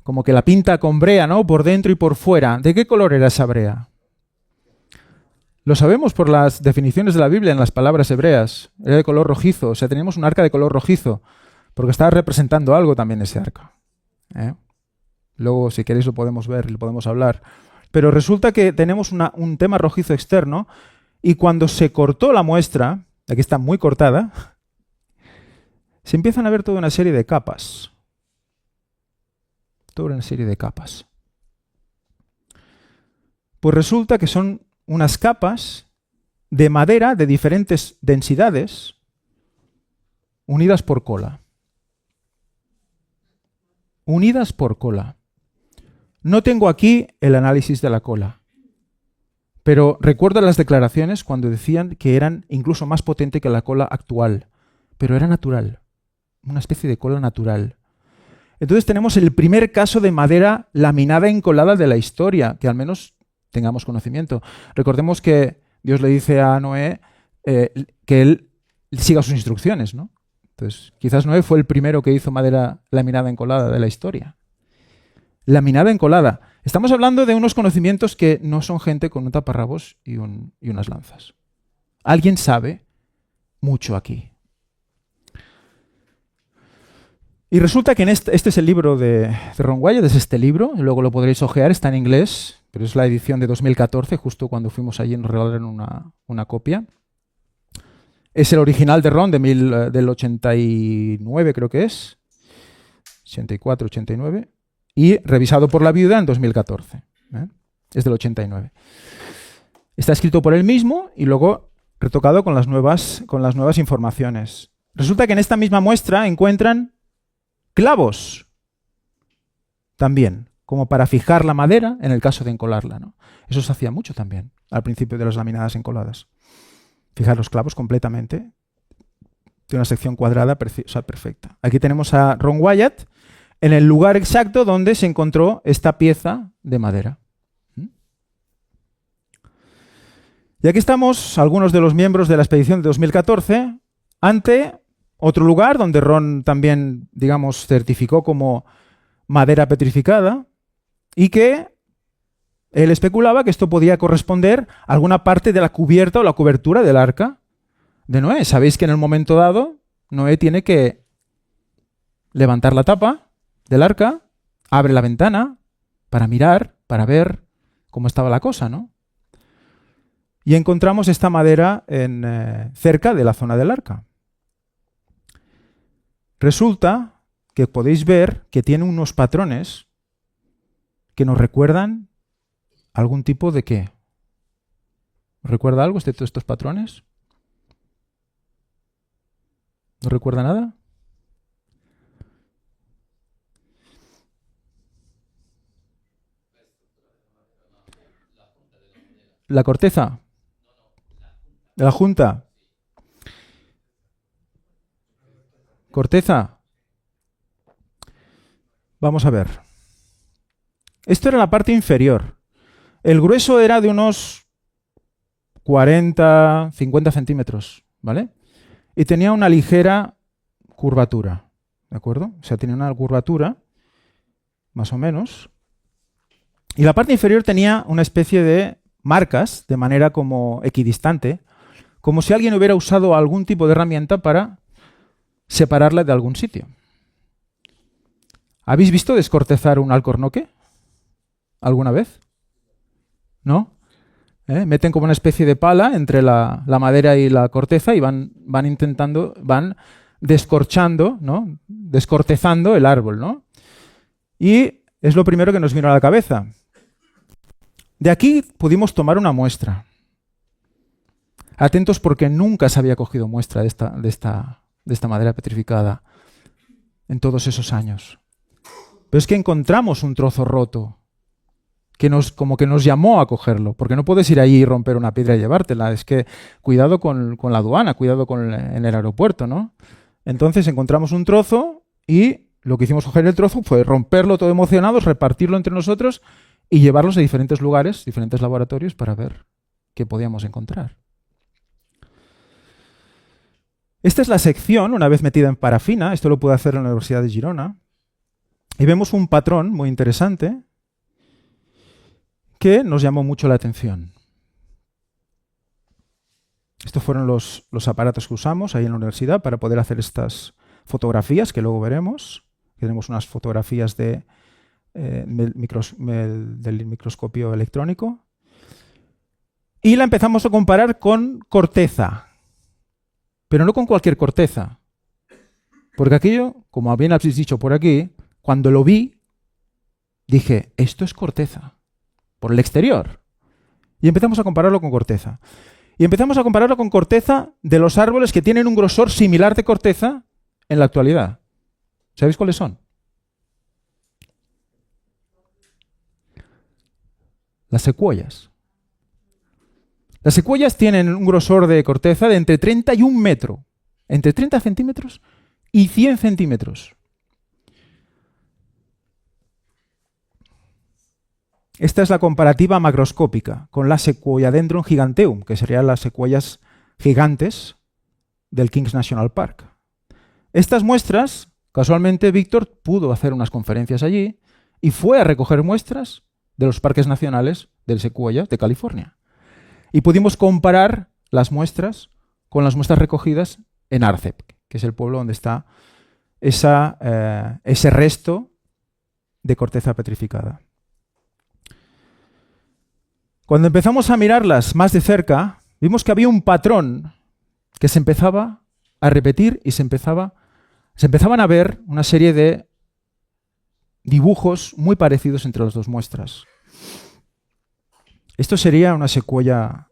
[SPEAKER 3] Como que la pinta con brea, ¿no? Por dentro y por fuera. ¿De qué color era esa brea? Lo sabemos por las definiciones de la Biblia en las palabras hebreas. Era de color rojizo. O sea, teníamos un arca de color rojizo. Porque estaba representando algo también ese arca. Luego, si queréis, lo podemos ver, lo podemos hablar. Pero resulta que tenemos un tema rojizo externo y cuando se cortó la muestra, aquí está muy cortada, se empiezan a ver toda una serie de capas. Toda una serie de capas. Pues resulta que son unas capas de madera de diferentes densidades unidas por cola. Unidas por cola. No tengo aquí el análisis de la cola, pero recuerdo las declaraciones cuando decían que eran incluso más potente que la cola actual, pero era natural, una especie de cola natural. Entonces tenemos el primer caso de madera laminada encolada de la historia, que al menos tengamos conocimiento. Recordemos que Dios le dice a Noé que él siga sus instrucciones, ¿no? Entonces, quizás Noé fue el primero que hizo madera laminada encolada de la historia. Laminada encolada. Estamos hablando de unos conocimientos que no son gente con un taparrabos y unas lanzas. Alguien sabe mucho aquí. Y resulta que este es el libro de Ron Wyatt, es este libro, luego lo podréis ojear, está en inglés, pero es la edición de 2014, justo cuando fuimos allí nos regalaron una copia. Es el original de Ron del 89, creo que es. 84, 89. Y revisado por la viuda en 2014. Es del 89. Está escrito por él mismo y luego retocado con las nuevas informaciones. Resulta que en esta misma muestra encuentran clavos también, como para fijar la madera en el caso de encolarla, ¿no? Eso se hacía mucho también al principio de las laminadas encoladas. Fijar los clavos completamente de una sección cuadrada perfecta. Aquí tenemos a Ron Wyatt en el lugar exacto donde se encontró esta pieza de madera. Y aquí estamos, algunos de los miembros de la expedición de 2014, ante otro lugar donde Ron también, digamos, certificó como madera petrificada y que él especulaba que esto podía corresponder a alguna parte de la cubierta o la cobertura del arca de Noé. Sabéis que en el momento dado Noé tiene que levantar la tapa del arca, abre la ventana para mirar, para ver cómo estaba la cosa, ¿no? Y encontramos esta madera cerca de la zona del arca. Resulta que podéis ver que tiene unos patrones que nos recuerdan algún tipo de ¿qué? ¿Os recuerda algo estos patrones? ¿No recuerda nada? La corteza de la junta. Corteza. Vamos a ver. Esto era la parte inferior. El grueso era de unos 40, 50 centímetros, ¿vale? Y tenía una ligera curvatura, ¿de acuerdo? O sea, tenía una curvatura, más o menos. Y la parte inferior tenía una especie de marcas, de manera como equidistante, como si alguien hubiera usado algún tipo de herramienta para separarla de algún sitio. ¿Habéis visto descortezar un alcornoque alguna vez? ¿No? Meten como una especie de pala entre la madera y la corteza y van descorchando, ¿no? Descortezando el árbol, ¿no? Y es lo primero que nos vino a la cabeza. De aquí pudimos tomar una muestra. Atentos porque nunca se había cogido muestra de esta madera petrificada en todos esos años. Pero es que encontramos un trozo roto que como que nos llamó a cogerlo, porque no puedes ir allí y romper una piedra y llevártela. Es que cuidado con la aduana, cuidado en el aeropuerto, ¿no? Entonces encontramos un trozo y lo que hicimos coger el trozo fue romperlo todo emocionados, repartirlo entre nosotros y llevarlos a diferentes lugares, diferentes laboratorios para ver qué podíamos encontrar. Esta es la sección, una vez metida en parafina, esto lo pude hacer en la Universidad de Girona, y vemos un patrón muy interesante que nos llamó mucho la atención. Estos fueron los aparatos que usamos ahí en la universidad para poder hacer estas fotografías que luego veremos. Tenemos unas fotografías del microscopio electrónico. Y la empezamos a comparar con corteza. Pero no con cualquier corteza. Porque aquello, como bien habéis dicho por aquí, cuando lo vi, dije, esto es corteza. Por el exterior. Y empezamos a compararlo con corteza. Y empezamos a compararlo con corteza de los árboles que tienen un grosor similar de corteza en la actualidad. ¿Sabéis cuáles son? Las secuoyas. Las secuoyas tienen un grosor de corteza de entre 30 y 1 metro. Entre 30 centímetros y 100 centímetros. Esta es la comparativa macroscópica con la Sequoiadendron giganteum, que serían las secuoyas gigantes del Kings National Park. Estas muestras, casualmente Víctor pudo hacer unas conferencias allí y fue a recoger muestras de los parques nacionales del secuoya de California. Y pudimos comparar las muestras con las muestras recogidas en Arcep, que es el pueblo donde está ese resto de corteza petrificada. Cuando empezamos a mirarlas más de cerca, vimos que había un patrón que se empezaba a repetir y se empezaban a ver una serie de dibujos muy parecidos entre las dos muestras. Esto sería una secuoya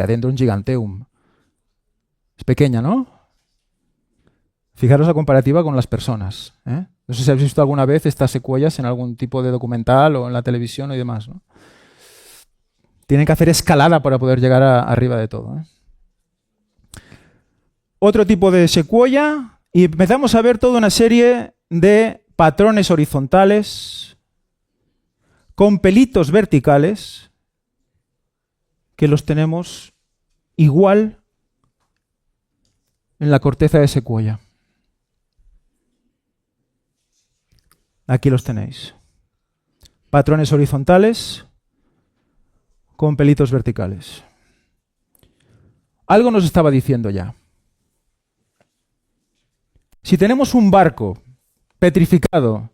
[SPEAKER 3] Dendron giganteum. Es pequeña, ¿no? Fijaros la comparativa con las personas, ¿eh? No sé si habéis visto alguna vez estas secuoyas en algún tipo de documental o en la televisión y demás, ¿no? Tienen que hacer escalada para poder llegar arriba de todo, ¿eh? Otro tipo de secuoya, y empezamos a ver toda una serie de patrones horizontales con pelitos verticales que los tenemos igual en la corteza de secuoya. Aquí los tenéis. Patrones horizontales con pelitos verticales. Algo nos estaba diciendo ya. Si tenemos un barco petrificado,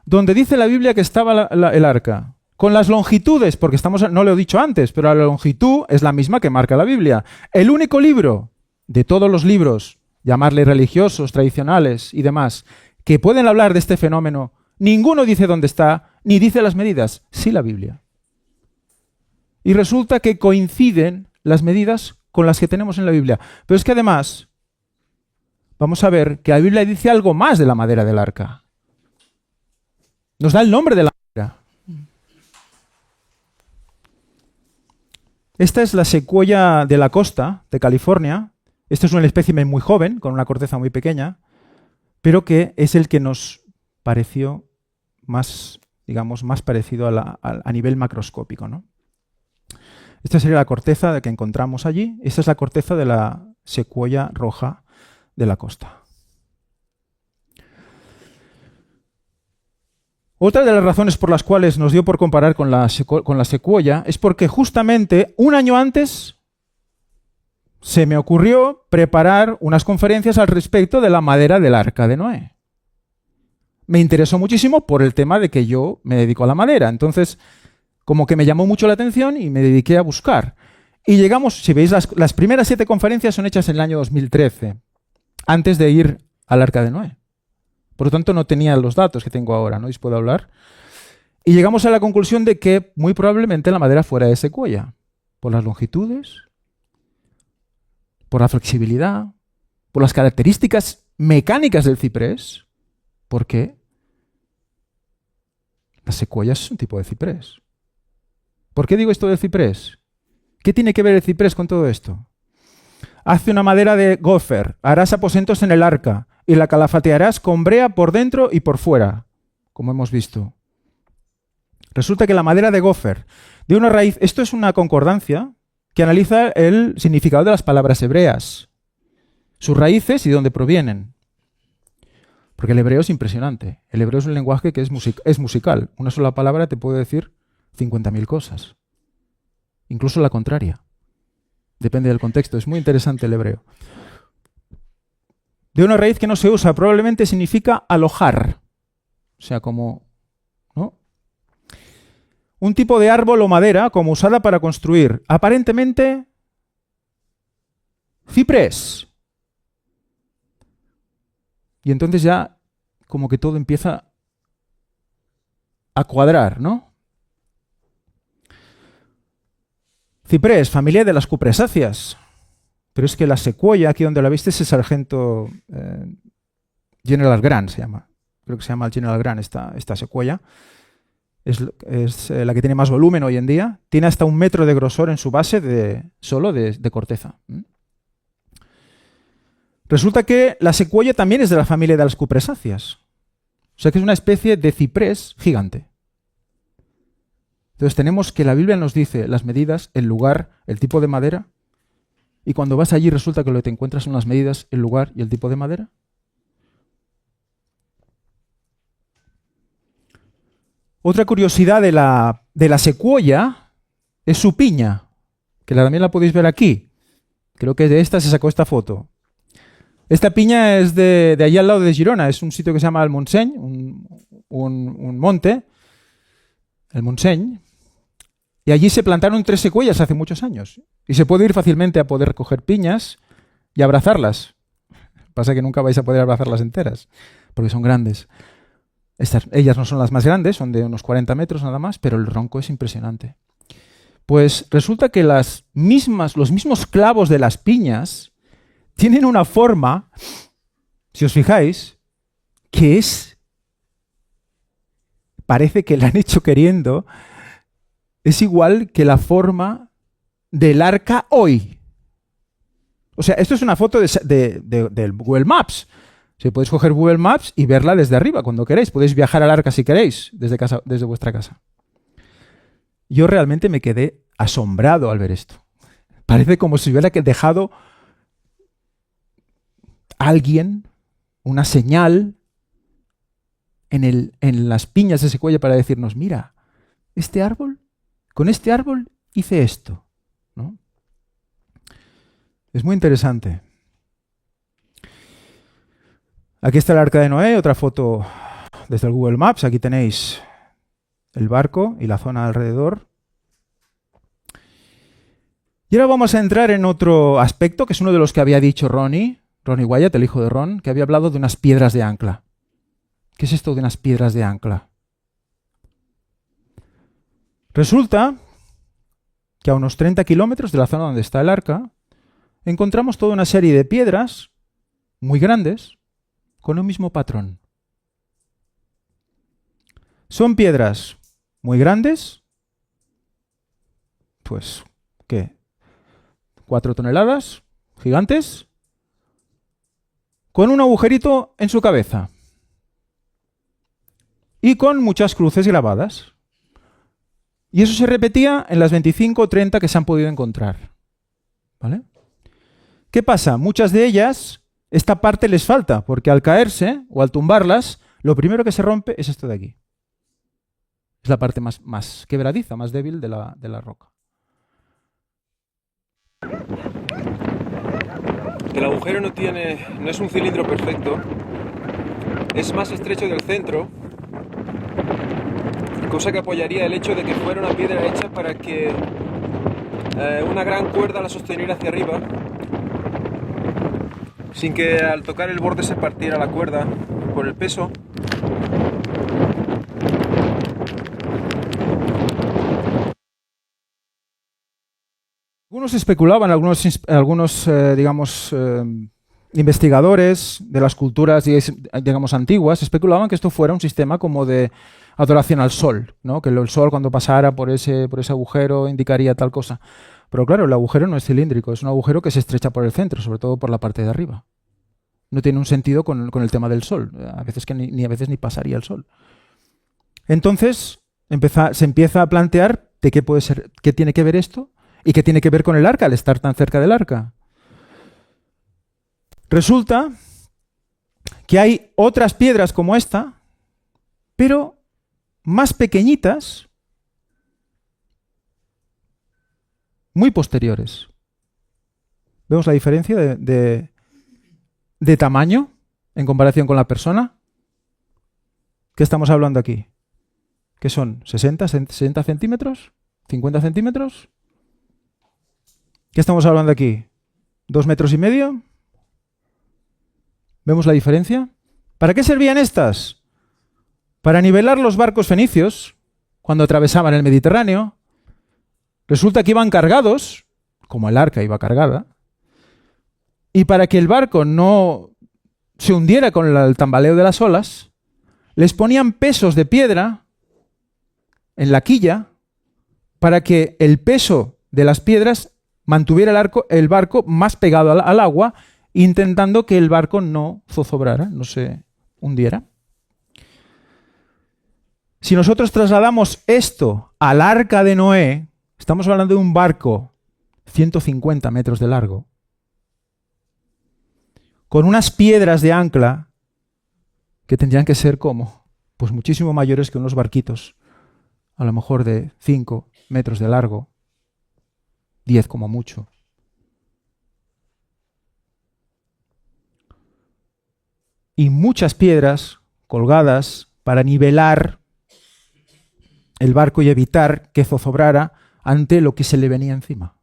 [SPEAKER 3] donde dice la Biblia que estaba el arca, con las longitudes, porque no lo he dicho antes, pero la longitud es la misma que marca la Biblia. El único libro de todos los libros, llamarle religiosos, tradicionales y demás, que pueden hablar de este fenómeno, ninguno dice dónde está, ni dice las medidas. Sí, la Biblia. Y resulta que coinciden las medidas con las que tenemos en la Biblia. Pero es que además, vamos a ver que la Biblia dice algo más de la madera del arca. Nos da el nombre de la madera. Esta es la secuoya de la costa de California. Este es un espécimen muy joven, con una corteza muy pequeña, pero que es el que nos pareció más, digamos, más parecido a nivel macroscópico, ¿no? Esta sería la corteza que encontramos allí. Esta es la corteza de la secuoya roja de la costa. Otra de las razones por las cuales nos dio por comparar con la secuoya es porque justamente un año antes se me ocurrió preparar unas conferencias al respecto de la madera del arca de Noé. Me interesó muchísimo por el tema de que yo me dedico a la madera. Entonces, como que me llamó mucho la atención y me dediqué a buscar. Y llegamos, si veis, las primeras 7 conferencias son hechas en el año 2013, antes de ir al arca de Noé. Por lo tanto, no tenía los datos que tengo ahora, ¿no? Y os puedo hablar. Y llegamos a la conclusión de que muy probablemente la madera fuera de secuoya, por las longitudes, por la flexibilidad, por las características mecánicas del ciprés, porque la secuoya es un tipo de ciprés. ¿Por qué digo esto del ciprés? ¿Qué tiene que ver el ciprés con todo esto? Hace una madera de gofer, harás aposentos en el arca, y la calafatearás con brea por dentro y por fuera, como hemos visto. Resulta que la madera de gofer, de una raíz, esto es una concordancia que analiza el significado de las palabras hebreas, sus raíces y de dónde provienen. Porque el hebreo es impresionante. El hebreo es un lenguaje que es musical. Una sola palabra te puede decir 50.000 cosas. Incluso la contraria. Depende del contexto. Es muy interesante el hebreo. De una raíz que no se usa, probablemente significa alojar. O sea, como, ¿no? Un tipo de árbol o madera como usada para construir. Aparentemente, ciprés. Y entonces ya como que todo empieza a cuadrar, ¿no? Ciprés, familia de las cupresáceas. Pero es que la secuoya, aquí donde la viste, es el sargento General Grant, se llama. Creo que se llama el General Grant esta secuoya. Es la que tiene más volumen hoy en día. Tiene hasta 1 metro de grosor en su base solo de corteza. Resulta que la secuoya también es de la familia de las cupresáceas. O sea que es una especie de ciprés gigante. Entonces tenemos que la Biblia nos dice las medidas, el lugar, el tipo de madera. Y cuando vas allí resulta que lo que te encuentras son las medidas, el lugar y el tipo de madera. Otra curiosidad de la secuoya es su piña, que también la podéis ver aquí. Creo que de esta se sacó esta foto. Esta piña es de allí al lado de Girona, es un sitio que se llama el Montseny, un monte, el Montseny, y allí se plantaron 3 secuoyas hace muchos años. Y se puede ir fácilmente a poder coger piñas y abrazarlas. Pasa que nunca vais a poder abrazarlas enteras, porque son grandes. Ellas no son las más grandes, son de unos 40 metros nada más, pero el ronco es impresionante. Pues resulta que los mismos clavos de las piñas tienen una forma, si os fijáis, que parece que la han hecho queriendo, es igual que la forma del arca hoy. O sea, esto es una foto del Google Maps. Si podéis coger Google Maps y verla desde arriba cuando queréis. Podéis viajar al arca si queréis, desde vuestra casa. Yo realmente me quedé asombrado al ver esto. Parece como si hubiera dejado alguien una señal en las piñas de ese cuello para decirnos, mira, con este árbol hice esto, ¿no? Es muy interesante. Aquí está el Arca de Noé, otra foto desde el Google Maps. Aquí tenéis el barco y la zona alrededor. Y ahora vamos a entrar en otro aspecto, que es uno de los que había dicho Ronnie Wyatt, el hijo de Ron, que había hablado de unas piedras de ancla. ¿Qué es esto de unas piedras de ancla? Resulta que a unos 30 kilómetros de la zona donde está el arca, encontramos toda una serie de piedras muy grandes con un mismo patrón. Son piedras muy grandes, pues, ¿qué? 4 toneladas, gigantes, con un agujerito en su cabeza y con muchas cruces grabadas. Y eso se repetía en las 25 o 30 que se han podido encontrar. ¿Vale? ¿Qué pasa? Muchas de ellas, esta parte les falta, porque al caerse o al tumbarlas, lo primero que se rompe es esto de aquí. Es la parte más quebradiza, más débil de la roca.
[SPEAKER 1] El agujero no es un cilindro perfecto, es más estrecho del centro, cosa que apoyaría el hecho de que fuera una piedra hecha para que una gran cuerda la sosteniera hacia arriba, sin que al tocar el borde se partiera la cuerda por el peso. Algunos especulaban, algunos investigadores de las culturas, digamos, antiguas, especulaban que esto fuera un sistema como de adoración al sol, ¿no? Que el sol cuando pasara por ese agujero indicaría tal cosa. Pero claro, el agujero no es cilíndrico, es un agujero que se estrecha por el centro, sobre todo por la parte de arriba. No tiene un sentido con el tema del sol, a veces que a veces ni pasaría el sol. Entonces se empieza a plantear de qué puede ser, qué tiene que ver esto y qué tiene que ver con el arca al estar tan cerca del arca. Resulta que hay otras piedras como esta, pero más pequeñitas, muy posteriores. ¿Vemos la diferencia de tamaño en comparación con la persona? ¿Qué estamos hablando aquí? ¿Qué son? ¿60 centímetros? ¿50 centímetros? ¿Qué estamos hablando aquí? ¿2,5 metros? ¿Vemos la diferencia? ¿Para qué servían estas? Para nivelar los barcos fenicios cuando atravesaban el Mediterráneo. Resulta que iban cargados, como el arca iba cargada, y para que el barco no se hundiera con el tambaleo de las olas, les ponían pesos de piedra en la quilla para que el peso de las piedras mantuviera el barco más pegado al agua, intentando que el barco no zozobrara, no se hundiera. Si nosotros trasladamos esto al Arca de Noé, estamos hablando de un barco 150 metros de largo, con unas piedras de ancla que tendrían que ser como, pues muchísimo mayores que unos barquitos, a lo mejor de 5 metros de largo, 10 como mucho. Y muchas piedras colgadas para nivelar el barco y evitar que zozobrara ante lo que se le venía encima,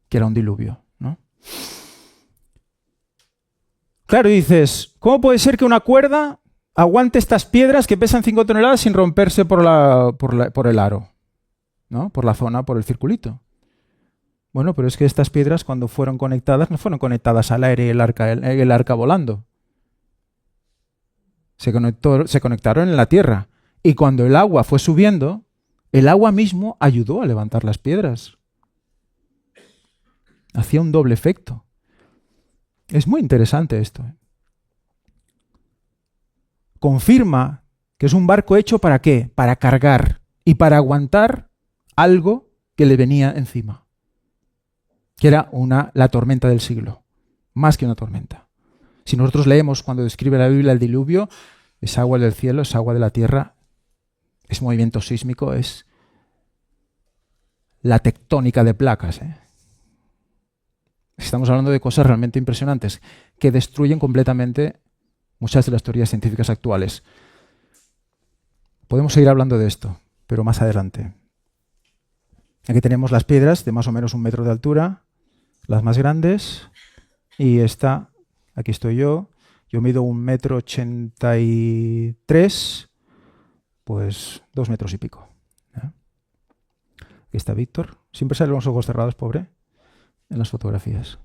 [SPEAKER 1] que era un diluvio, ¿no? Claro, dices, ¿cómo puede ser que una cuerda aguante estas piedras que pesan 5 toneladas sin romperse por el aro? ¿no? Por la zona, por el circulito. Bueno, pero es que estas piedras cuando fueron conectadas, no fueron conectadas al aire y el arca volando. Se conectaron en la tierra. Y cuando el agua fue subiendo, el agua mismo ayudó a levantar las piedras. Hacía un doble efecto. Es muy interesante esto. Confirma que es un barco hecho ¿para qué? Para cargar y para aguantar algo que le venía encima. Que era la tormenta del siglo. Más que una tormenta. Si nosotros leemos cuando describe la Biblia el diluvio, es agua del cielo, es agua de la tierra, es movimiento sísmico, es la tectónica de placas. Estamos hablando de cosas realmente impresionantes que destruyen completamente muchas de las teorías científicas actuales. Podemos seguir hablando de esto, pero más adelante. Aquí tenemos las piedras de más o menos 1 metro de altura, las más grandes, y esta, aquí estoy yo mido 1,83 m, pues 2 metros y pico. Aquí está Víctor, siempre sale con los ojos cerrados, pobre, en las fotografías.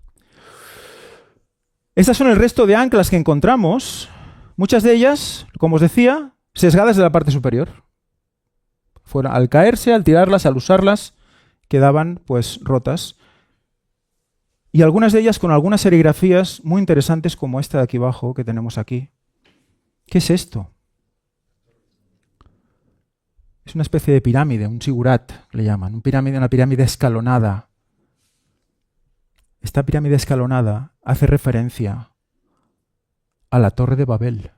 [SPEAKER 1] Estas son el resto de anclas que encontramos, muchas de ellas, como os decía, sesgadas de la parte superior. Al caerse, al tirarlas, al usarlas, quedaban pues rotas. Y algunas de ellas con algunas serigrafías muy interesantes como esta de aquí abajo que tenemos aquí. ¿Qué es esto? Es una especie de pirámide, un sigurat le llaman, una pirámide escalonada. Esta pirámide escalonada hace referencia a la Torre de Babel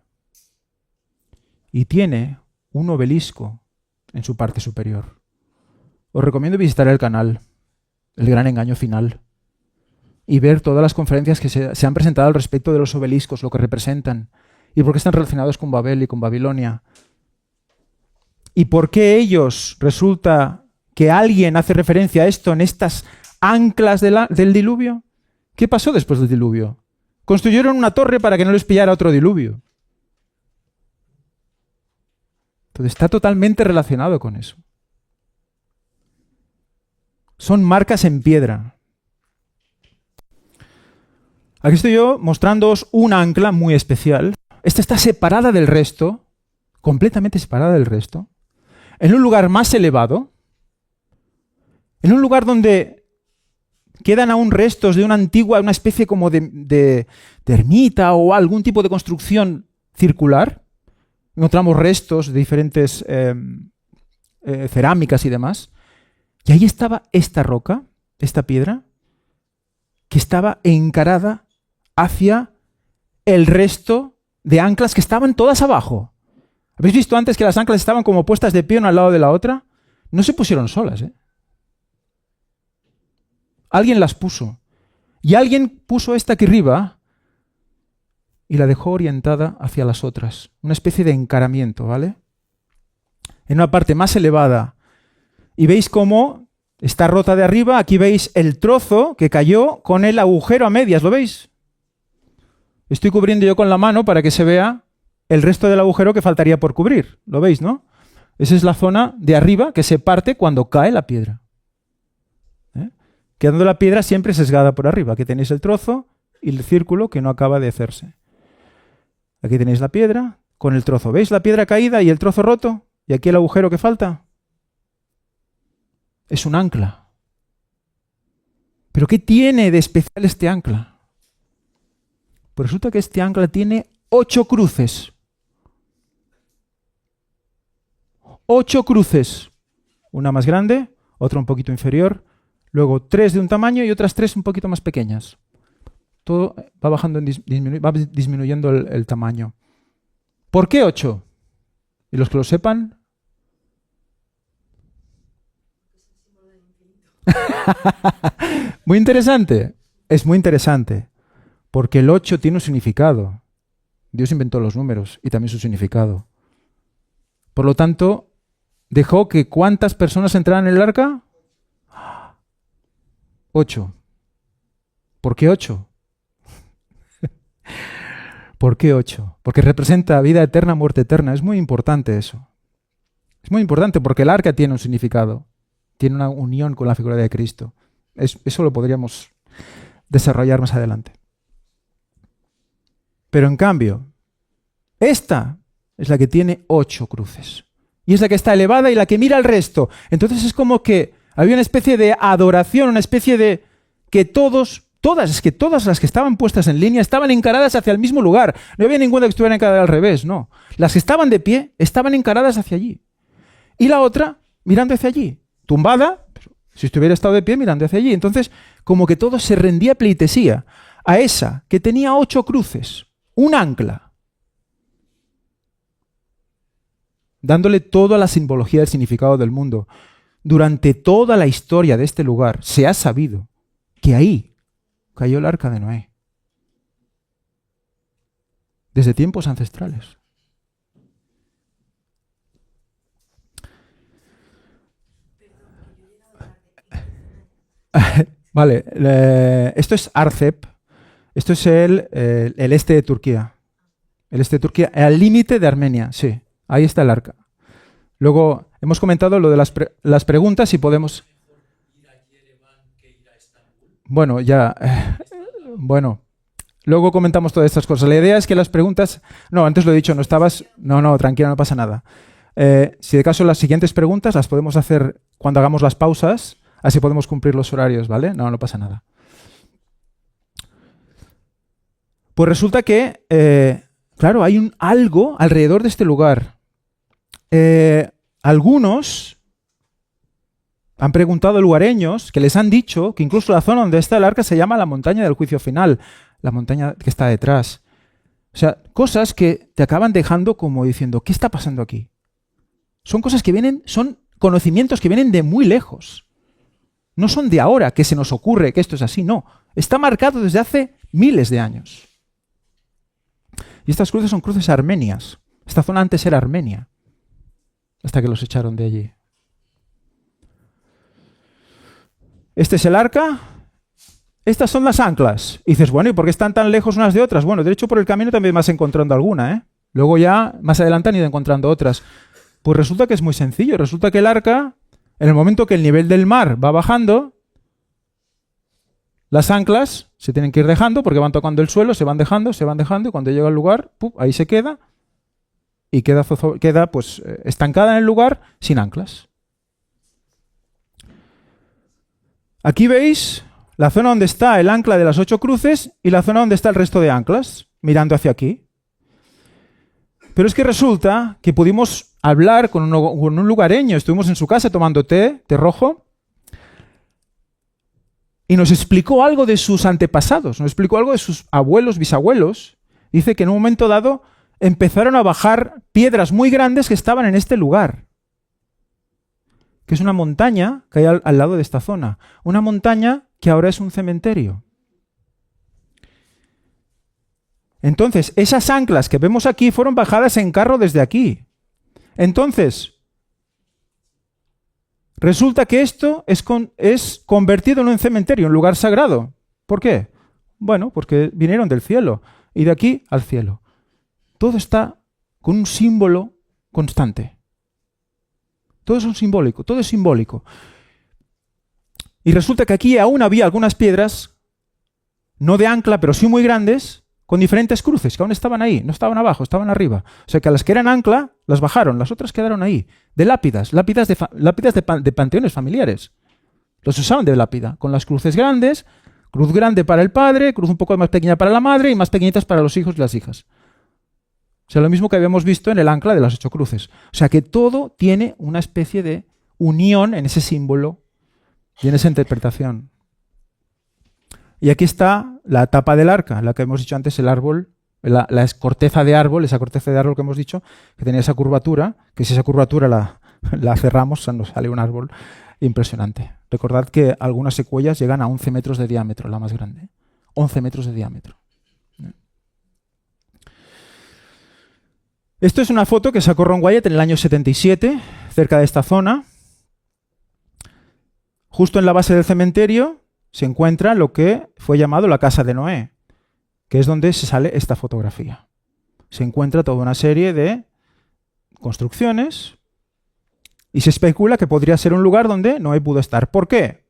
[SPEAKER 1] y tiene un obelisco en su parte superior. Os recomiendo visitar el canal, El Gran Engaño Final, y ver todas las conferencias que se han presentado al respecto de los obeliscos, lo que representan, y por qué están relacionados con Babel y con Babilonia. Y por qué ellos, resulta que alguien hace referencia a esto en estas anclas del diluvio. ¿Qué pasó después del diluvio? Construyeron una torre para que no les pillara otro diluvio. Entonces está totalmente relacionado con eso. Son marcas en piedra. Aquí estoy yo mostrándoos una ancla muy especial. Esta está separada del resto, completamente separada del resto, en un lugar más elevado, en un lugar donde quedan aún restos de una especie como de ermita o algún tipo de construcción circular. Encontramos restos de diferentes cerámicas y demás. Y ahí estaba esta roca, esta piedra, que estaba encarada hacia el resto de anclas que estaban todas abajo. ¿Habéis visto antes que las anclas estaban como puestas de pie una al lado de la otra? No se pusieron solas, ¿eh? Alguien las puso. Y alguien puso esta aquí arriba y la dejó orientada hacia las otras. Una especie de encaramiento, ¿vale? En una parte más elevada. Y veis cómo está rota de arriba. Aquí veis el trozo que cayó con el agujero a medias. ¿Lo veis? Estoy cubriendo yo con la mano para que se vea el resto del agujero que faltaría por cubrir. ¿Lo veis, no? Esa es la zona de arriba que se parte cuando cae la piedra. Quedando la piedra siempre sesgada por arriba. Aquí tenéis el trozo y el círculo que no acaba de hacerse. Aquí tenéis la piedra con el trozo. ¿Veis la piedra caída y el trozo roto? Y aquí el agujero que falta. Es un ancla. ¿Pero qué tiene de especial este ancla? Pues resulta que este ancla tiene 8 cruces. 8 cruces. Una más grande, otra un poquito inferior, luego 3 de un tamaño y otras 3 un poquito más pequeñas. Todo va bajando, va disminuyendo el tamaño. ¿Por qué 8? Y los que lo sepan... Muy interesante. Es muy interesante. Porque el 8 tiene un significado. Dios inventó los números y también su significado. Por lo tanto, dejó que ¿cuántas personas entraran en el arca? 8. ¿Por qué 8? ¿Por qué 8? Porque representa vida eterna, muerte eterna. Es muy importante eso. Es muy importante porque el arca tiene un significado.
[SPEAKER 3] tiene una unión con la figura de Cristo. Eso lo podríamos desarrollar más adelante. Pero en cambio, esta es la que tiene 8 cruces. Y es la que está elevada y la que mira al resto. Entonces es como que había una especie de adoración, una especie de que todas las que estaban puestas en línea estaban encaradas hacia el mismo lugar. No había ninguna que estuviera encarada al revés, no. Las que estaban de pie estaban encaradas hacia allí. Y la otra mirando hacia allí, tumbada, pero si estuviera estado de pie mirando hacia allí. Entonces, como que todo se rendía pleitesía a esa que tenía 8 cruces, un ancla, dándole toda la simbología del significado del mundo. Durante toda la historia de este lugar se ha sabido que ahí cayó el arca de Noé. Desde tiempos ancestrales. Vale, esto es Arcep. Esto es el este de Turquía. El este de Turquía, al límite de Armenia, sí. Ahí está el arca. Luego hemos comentado lo de las preguntas y podemos... Bueno, ya... bueno, luego comentamos todas estas cosas. La idea es que las preguntas... No, antes lo he dicho, no estabas... No, tranquila, no pasa nada. Si de caso las siguientes preguntas las podemos hacer cuando hagamos las pausas, así podemos cumplir los horarios, ¿vale? No pasa nada. Pues resulta que, claro, hay algo alrededor de este lugar. Algunos han preguntado a lugareños que les han dicho que incluso la zona donde está el arca se llama la montaña del juicio final, la montaña que está detrás. O sea, cosas que te acaban dejando como diciendo, ¿qué está pasando aquí? Son cosas que vienen, son conocimientos que vienen de muy lejos. No son de ahora que se nos ocurre que esto es así, no. Está marcado desde hace miles de años. Y estas cruces son cruces armenias. Esta zona antes era Armenia, hasta que los echaron de allí. Este es el arca. Estas son las anclas. Y dices, bueno, ¿y por qué están tan lejos unas de otras? Bueno, de hecho por el camino también vas encontrando alguna, ¿eh? Luego ya, más adelante han ido encontrando otras. Pues resulta que es muy sencillo. Resulta que el arca, en el momento que el nivel del mar va bajando, las anclas se tienen que ir dejando porque van tocando el suelo, se van dejando, y cuando llega al lugar, ¡pum!, ahí se queda y queda pues estancada en el lugar sin anclas. Aquí veis la zona donde está el ancla de las 8 cruces y la zona donde está el resto de anclas, mirando hacia aquí. Pero es que resulta que pudimos hablar con un lugareño, estuvimos en su casa tomando té rojo, y nos explicó algo de sus antepasados, nos explicó algo de sus abuelos, bisabuelos. Dice que en un momento dado empezaron a bajar piedras muy grandes que estaban en este lugar, que es una montaña que hay al lado de esta zona. Una montaña que ahora es un cementerio. Entonces, esas anclas que vemos aquí fueron bajadas en carro desde aquí. Entonces, resulta que esto es convertido en un cementerio, un lugar sagrado. ¿Por qué? Bueno, porque vinieron del cielo y de aquí al cielo. Todo está con un símbolo constante. Todo es simbólico, todo es simbólico. Y resulta que aquí aún había algunas piedras, no de ancla, pero sí muy grandes, con diferentes cruces, que aún estaban ahí, no estaban abajo, estaban arriba. O sea que a las que eran ancla, las bajaron, las otras quedaron ahí. De lápidas de panteones familiares. Los usaban de lápida, con las cruces grandes, cruz grande para el padre, cruz un poco más pequeña para la madre y más pequeñitas para los hijos y las hijas. O sea, lo mismo que habíamos visto en el ancla de las 8 cruces. O sea que todo tiene una especie de unión en ese símbolo y en esa interpretación. Y aquí está la tapa del arca, la que hemos dicho antes, el árbol, la corteza de árbol, esa corteza de árbol que hemos dicho, que tenía esa curvatura, que si esa curvatura la cerramos, nos sale un árbol impresionante. Recordad que algunas secuoyas llegan a 11 metros de diámetro, la más grande. 11 metros de diámetro. Esto es una foto que sacó Ron Wyatt en el año 77, cerca de esta zona. Justo en la base del cementerio se encuentra lo que fue llamado la casa de Noé, que es donde se sale esta fotografía. Se encuentra toda una serie de construcciones Y se especula que podría ser un lugar donde Noé pudo estar. ¿Por qué?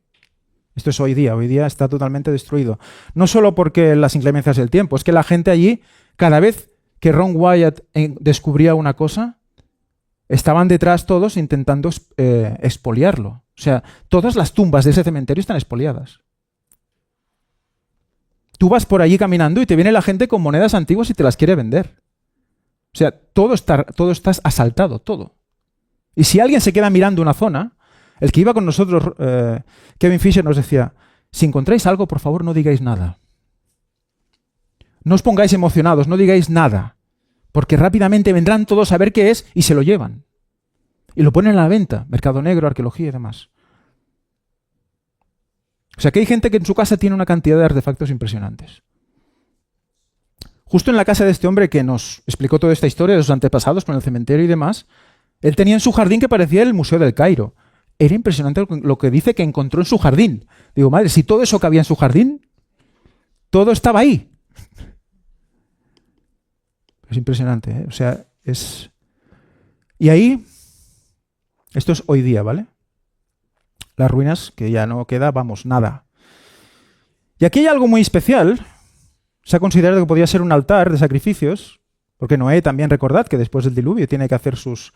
[SPEAKER 3] Esto es hoy día está totalmente destruido. No solo porque las inclemencias del tiempo, es que la gente allí, cada vez que Ron Wyatt descubría una cosa, estaban detrás todos intentando expoliarlo. O sea, todas las tumbas de ese cementerio están expoliadas. Tú vas por allí caminando y te viene la gente con monedas antiguas y te las quiere vender. O sea, todo está asaltado, todo. Y si alguien se queda mirando una zona, el que iba con nosotros, Kevin Fisher, nos decía, si encontráis algo, por favor, no digáis nada. No os pongáis emocionados, no digáis nada, porque rápidamente vendrán todos a ver qué es y se lo llevan. Y lo ponen a la venta, mercado negro, arqueología y demás. O sea que hay gente que en su casa tiene una cantidad de artefactos impresionantes. Justo en la casa de este hombre que nos explicó toda esta historia de sus antepasados con el cementerio y demás, él tenía en su jardín que parecía el Museo del Cairo. Era impresionante lo que dice que encontró en su jardín. Digo, madre, si todo eso cabía en su jardín, todo estaba ahí. Es impresionante, ¿eh? O sea, es... Y ahí, esto es hoy día, ¿vale? Las ruinas, que ya no queda, vamos, nada. Y aquí hay algo muy especial. Se ha considerado que podía ser un altar de sacrificios, porque Noé también, recordad, que después del diluvio tiene que hacer sus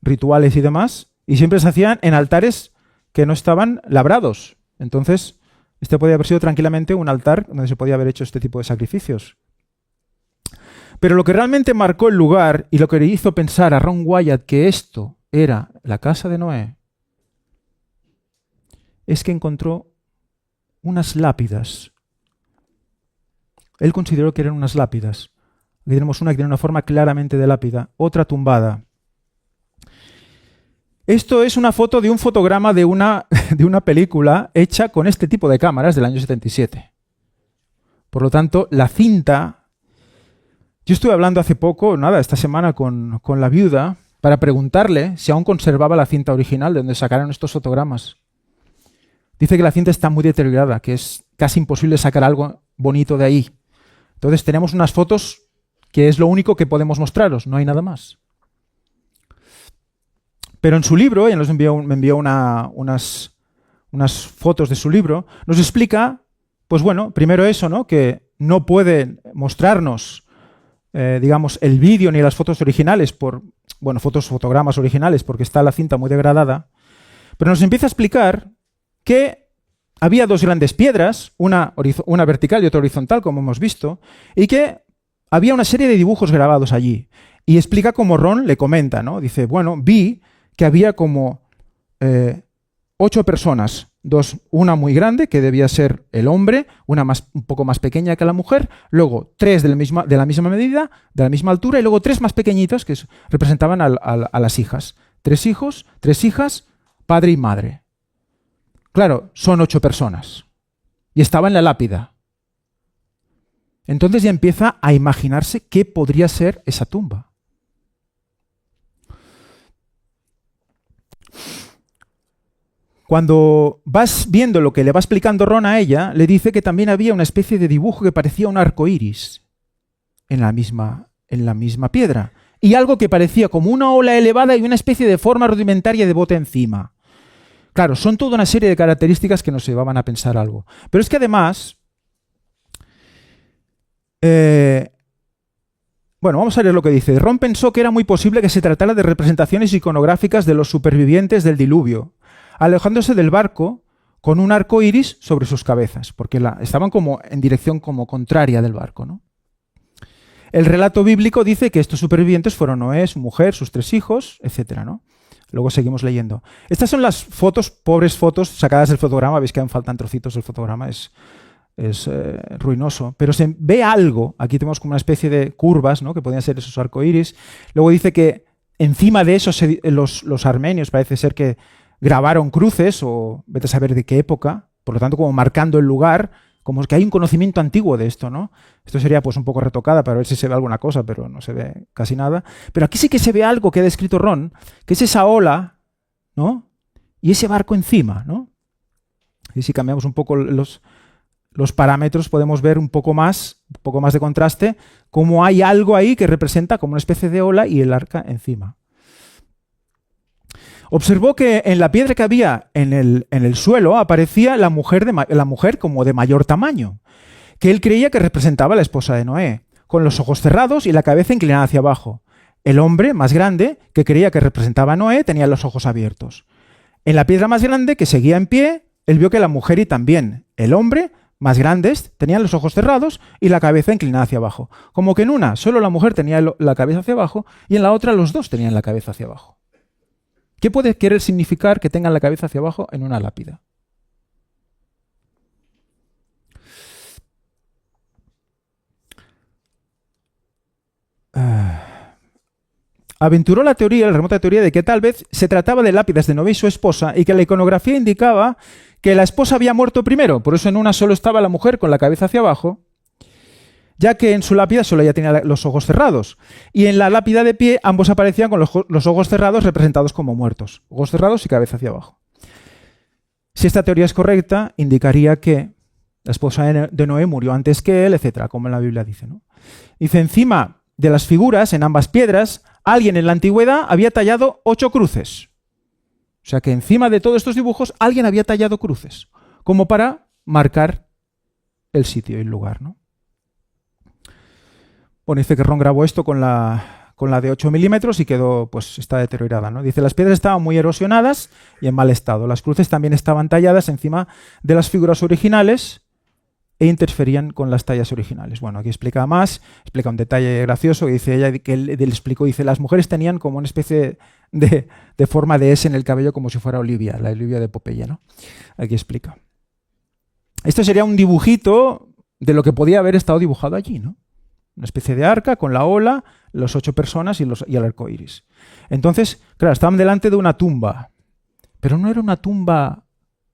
[SPEAKER 3] rituales y demás, y siempre se hacían en altares que no estaban labrados. Entonces, este podía haber sido tranquilamente un altar donde se podía haber hecho este tipo de sacrificios. Pero lo que realmente marcó el lugar y lo que le hizo pensar a Ron Wyatt que esto era la casa de Noé, es que encontró unas lápidas. Él consideró que eran unas lápidas. Aquí tenemos una que tiene una forma claramente de lápida, otra tumbada. Esto es una foto de un fotograma de una película hecha con este tipo de cámaras del año 77. Por lo tanto, la cinta... Yo estuve hablando hace poco, esta semana con la viuda, para preguntarle si aún conservaba la cinta original de donde sacaron estos fotogramas. Dice que la cinta está muy deteriorada, que es casi imposible sacar algo bonito de ahí. Entonces tenemos unas fotos que es lo único que podemos mostraros, no hay nada más. Pero en su libro, ella me envió unas fotos de su libro, nos explica, pues bueno, primero eso, ¿no? Que no puede mostrarnos, digamos, el vídeo ni las fotos originales, fotogramas originales, porque está la cinta muy degradada, pero nos empieza a explicar que había dos grandes piedras, una vertical y otra horizontal, como hemos visto, y que había una serie de dibujos grabados allí. Y explica cómo Ron le comenta, ¿no? Dice, bueno, vi que había como 8 personas, una muy grande, que debía ser el hombre, una un poco más pequeña que la mujer, luego 3 de la misma medida, de la misma altura, y luego 3 más pequeñitos que representaban a las hijas. 3 hijos, 3 hijas, padre y madre. Claro, son 8 personas. Y estaba en la lápida. Entonces ya empieza a imaginarse qué podría ser esa tumba. Cuando vas viendo lo que le va explicando Ron a ella, le dice que también había una especie de dibujo que parecía un arco iris en la misma piedra. Y algo que parecía como una ola elevada y una especie de forma rudimentaria de bote encima. Claro, son toda una serie de características que nos llevaban a pensar algo. Pero es que además... vamos a leer lo que dice. Ron pensó que era muy posible que se tratara de representaciones iconográficas de los supervivientes del diluvio, alejándose del barco con un arco iris sobre sus cabezas, porque estaban como en dirección como contraria del barco, ¿no? El relato bíblico dice que estos supervivientes fueron Noé, su mujer, sus 3 hijos, etcétera, ¿no? Luego seguimos leyendo. Estas son las fotos, pobres fotos sacadas del fotograma. Veis que aún faltan trocitos del fotograma. Es ruinoso. Pero se ve algo. Aquí tenemos como una especie de curvas, ¿no? Que podrían ser esos arcoíris. Luego dice que encima de eso los armenios parece ser que grabaron cruces o vete a saber de qué época. Por lo tanto, como marcando el lugar. Como que hay un conocimiento antiguo de esto, ¿no? Esto sería pues un poco retocada para ver si se ve alguna cosa, pero no se ve casi nada. Pero aquí sí que se ve algo que ha descrito Ron, que es esa ola, ¿no? Y ese barco encima, ¿no? Y si cambiamos un poco los parámetros, podemos ver un poco más de contraste, cómo hay algo ahí que representa como una especie de ola y el arca encima. Observó que en la piedra que había en el suelo aparecía la mujer como de mayor tamaño, que él creía que representaba a la esposa de Noé, con los ojos cerrados y la cabeza inclinada hacia abajo. El hombre más grande, que creía que representaba a Noé, tenía los ojos abiertos. En la piedra más grande, que seguía en pie, él vio que la mujer y también el hombre más grandes tenían los ojos cerrados y la cabeza inclinada hacia abajo. Como que en una solo la mujer tenía la cabeza hacia abajo y en la otra los dos tenían la cabeza hacia abajo. ¿Qué puede querer significar que tengan la cabeza hacia abajo en una lápida? Aventuró la remota teoría de que tal vez se trataba de lápidas de Noé y su esposa y que la iconografía indicaba que la esposa había muerto primero, por eso en una solo estaba la mujer con la cabeza hacia abajo, ya que en su lápida solo ella tenía los ojos cerrados. Y en la lápida de pie ambos aparecían con los ojos cerrados representados como muertos. Ojos cerrados y cabeza hacia abajo. Si esta teoría es correcta, indicaría que la esposa de Noé murió antes que él, etcétera, como en la Biblia dice, ¿no? Dice, encima de las figuras, en ambas piedras, alguien en la antigüedad había tallado 8 cruces. O sea que encima de todos estos dibujos, alguien había tallado cruces, como para marcar el sitio y el lugar, ¿no? Bueno, dice que Ron grabó esto con la de 8 milímetros y quedó, pues está deteriorada, ¿no? Dice, las piedras estaban muy erosionadas y en mal estado. Las cruces también estaban talladas encima de las figuras originales e interferían con las tallas originales. Bueno, aquí explica más, explica un detalle gracioso que dice ella, que él explicó, dice, las mujeres tenían como una especie de forma de S en el cabello como si fuera Olivia, la Olivia de Popeye, ¿no? Aquí explica. Esto sería un dibujito de lo que podía haber estado dibujado allí, ¿no? Una especie de arca con la ola, los 8 personas y el arco iris. Entonces, claro, estaban delante de una tumba, pero no era una tumba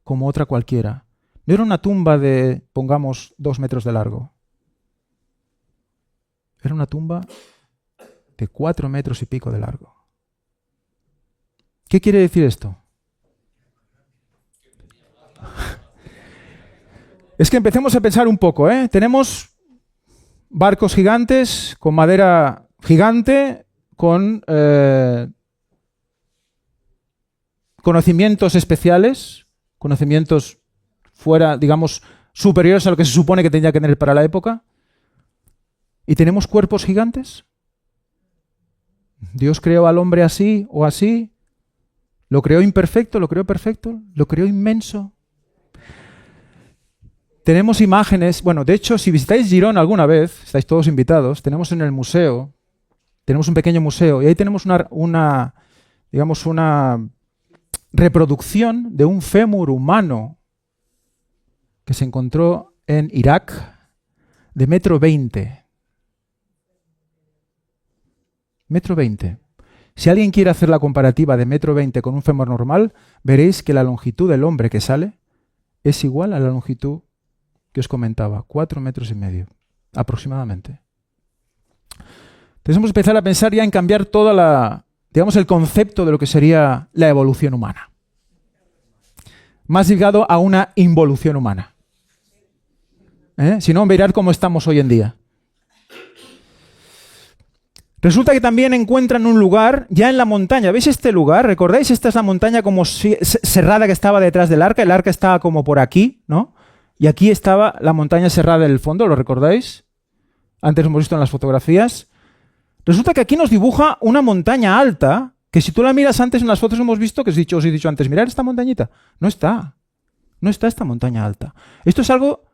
[SPEAKER 3] como otra cualquiera. No era una tumba de, pongamos, 2 metros de largo. Era una tumba de 4 metros y pico de largo. ¿Qué quiere decir esto? Es que empecemos a pensar un poco, ¿eh? Tenemos barcos gigantes con madera gigante, con conocimientos especiales, conocimientos fuera, digamos, superiores a lo que se supone que tenía que tener para la época. ¿Y tenemos cuerpos gigantes? ¿Dios creó al hombre así o así? ¿Lo creó imperfecto? ¿Lo creó perfecto? ¿Lo creó inmenso? Tenemos imágenes, bueno, de hecho, si visitáis Girona alguna vez, estáis todos invitados, tenemos en el museo, tenemos un pequeño museo, y ahí tenemos una reproducción de un fémur humano que se encontró en Irak de 1,20 m. 1,20 m. Si alguien quiere hacer la comparativa de 1,20 m con un fémur normal, veréis que la longitud del hombre que sale es igual a la longitud que os comentaba, 4,5 metros aproximadamente. Entonces hemos empezado a pensar ya en cambiar toda el concepto de lo que sería la evolución humana. Más ligado a una involución humana. Si no, mirad cómo estamos hoy en día. Resulta que también encuentran un lugar ya en la montaña. ¿Veis este lugar? ¿Recordáis? Esta es la montaña como cerrada que estaba detrás del arca. El arca estaba como por aquí, ¿no? Y aquí estaba la montaña cerrada en el fondo, ¿lo recordáis? Antes lo hemos visto en las fotografías. Resulta que aquí nos dibuja una montaña alta, que si tú la miras antes en las fotos hemos visto, que os he dicho antes, mirad esta montañita. No está esta montaña alta. Esto es algo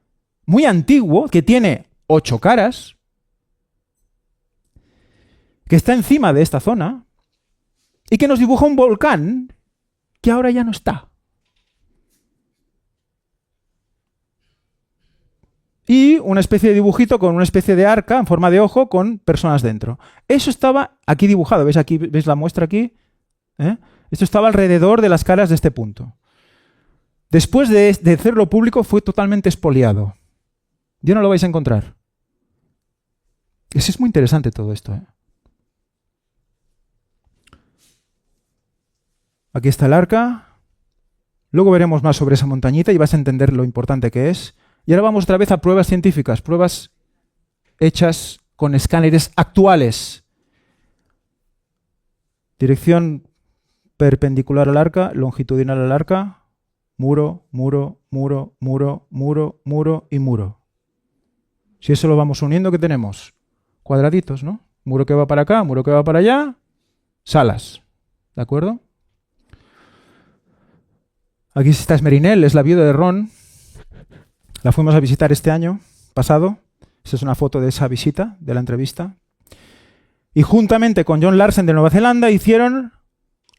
[SPEAKER 3] muy antiguo, que tiene 8 caras, que está encima de esta zona, y que nos dibuja un volcán que ahora ya no está. Y una especie de dibujito con una especie de arca en forma de ojo con personas dentro. Eso estaba aquí dibujado. ¿Veis la muestra aquí? Esto estaba alrededor de las caras de este punto. Después de hacerlo público fue totalmente expoliado. Ya no lo vais a encontrar. Es muy interesante todo esto. Aquí está el arca. Luego veremos más sobre esa montañita y vas a entender lo importante que es. Y ahora vamos otra vez a pruebas científicas, pruebas hechas con escáneres actuales. Dirección perpendicular al arca, longitudinal al arca, muro, muro, muro, muro, muro, muro y muro. Si eso lo vamos uniendo, ¿qué tenemos? Cuadraditos, ¿no? Muro que va para acá, muro que va para allá, salas. ¿De acuerdo? Aquí está Esmerinel, es la viuda de Ron. La fuimos a visitar este año pasado. Esta es una foto de esa visita, de la entrevista. Y juntamente con John Larsen de Nueva Zelanda hicieron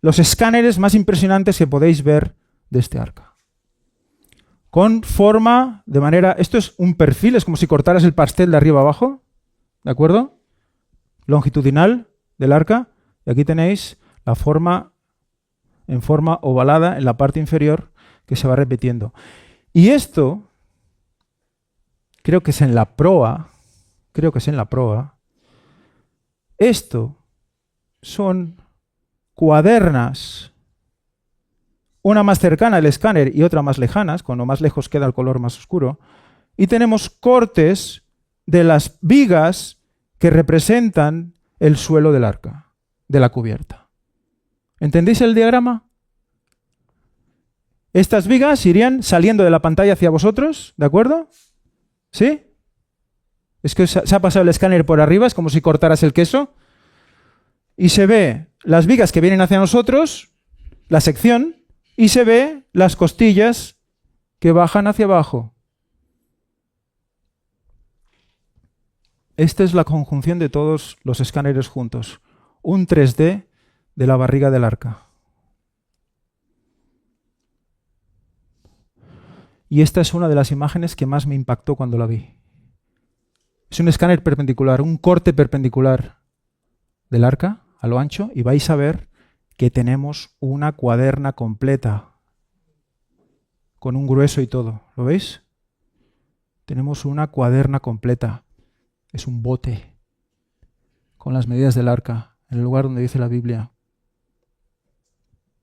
[SPEAKER 3] los escáneres más impresionantes que podéis ver de este arca. Con forma, de manera... Esto es un perfil, es como si cortaras el pastel de arriba abajo. ¿De acuerdo? Longitudinal del arca. Y aquí tenéis la forma en forma ovalada en la parte inferior que se va repitiendo. Y esto, creo que es en la proa, esto son cuadernas, una más cercana al escáner y otra más lejanas, cuando más lejos queda el color más oscuro, y tenemos cortes de las vigas que representan el suelo del arca, de la cubierta. ¿Entendéis el diagrama? Estas vigas irían saliendo de la pantalla hacia vosotros, ¿de acuerdo? ¿Sí? Es que se ha pasado el escáner por arriba, es como si cortaras el queso. Y se ve las vigas que vienen hacia nosotros, la sección, y se ve las costillas que bajan hacia abajo. Esta es la conjunción de todos los escáneres juntos. Un 3D de la barriga del arca. Y esta es una de las imágenes que más me impactó cuando la vi. Es un escáner perpendicular, un corte perpendicular del arca a lo ancho, y vais a ver que tenemos una cuaderna completa con un grueso y todo. ¿Lo veis? Tenemos una cuaderna completa. Es un bote con las medidas del arca en el lugar donde dice la Biblia.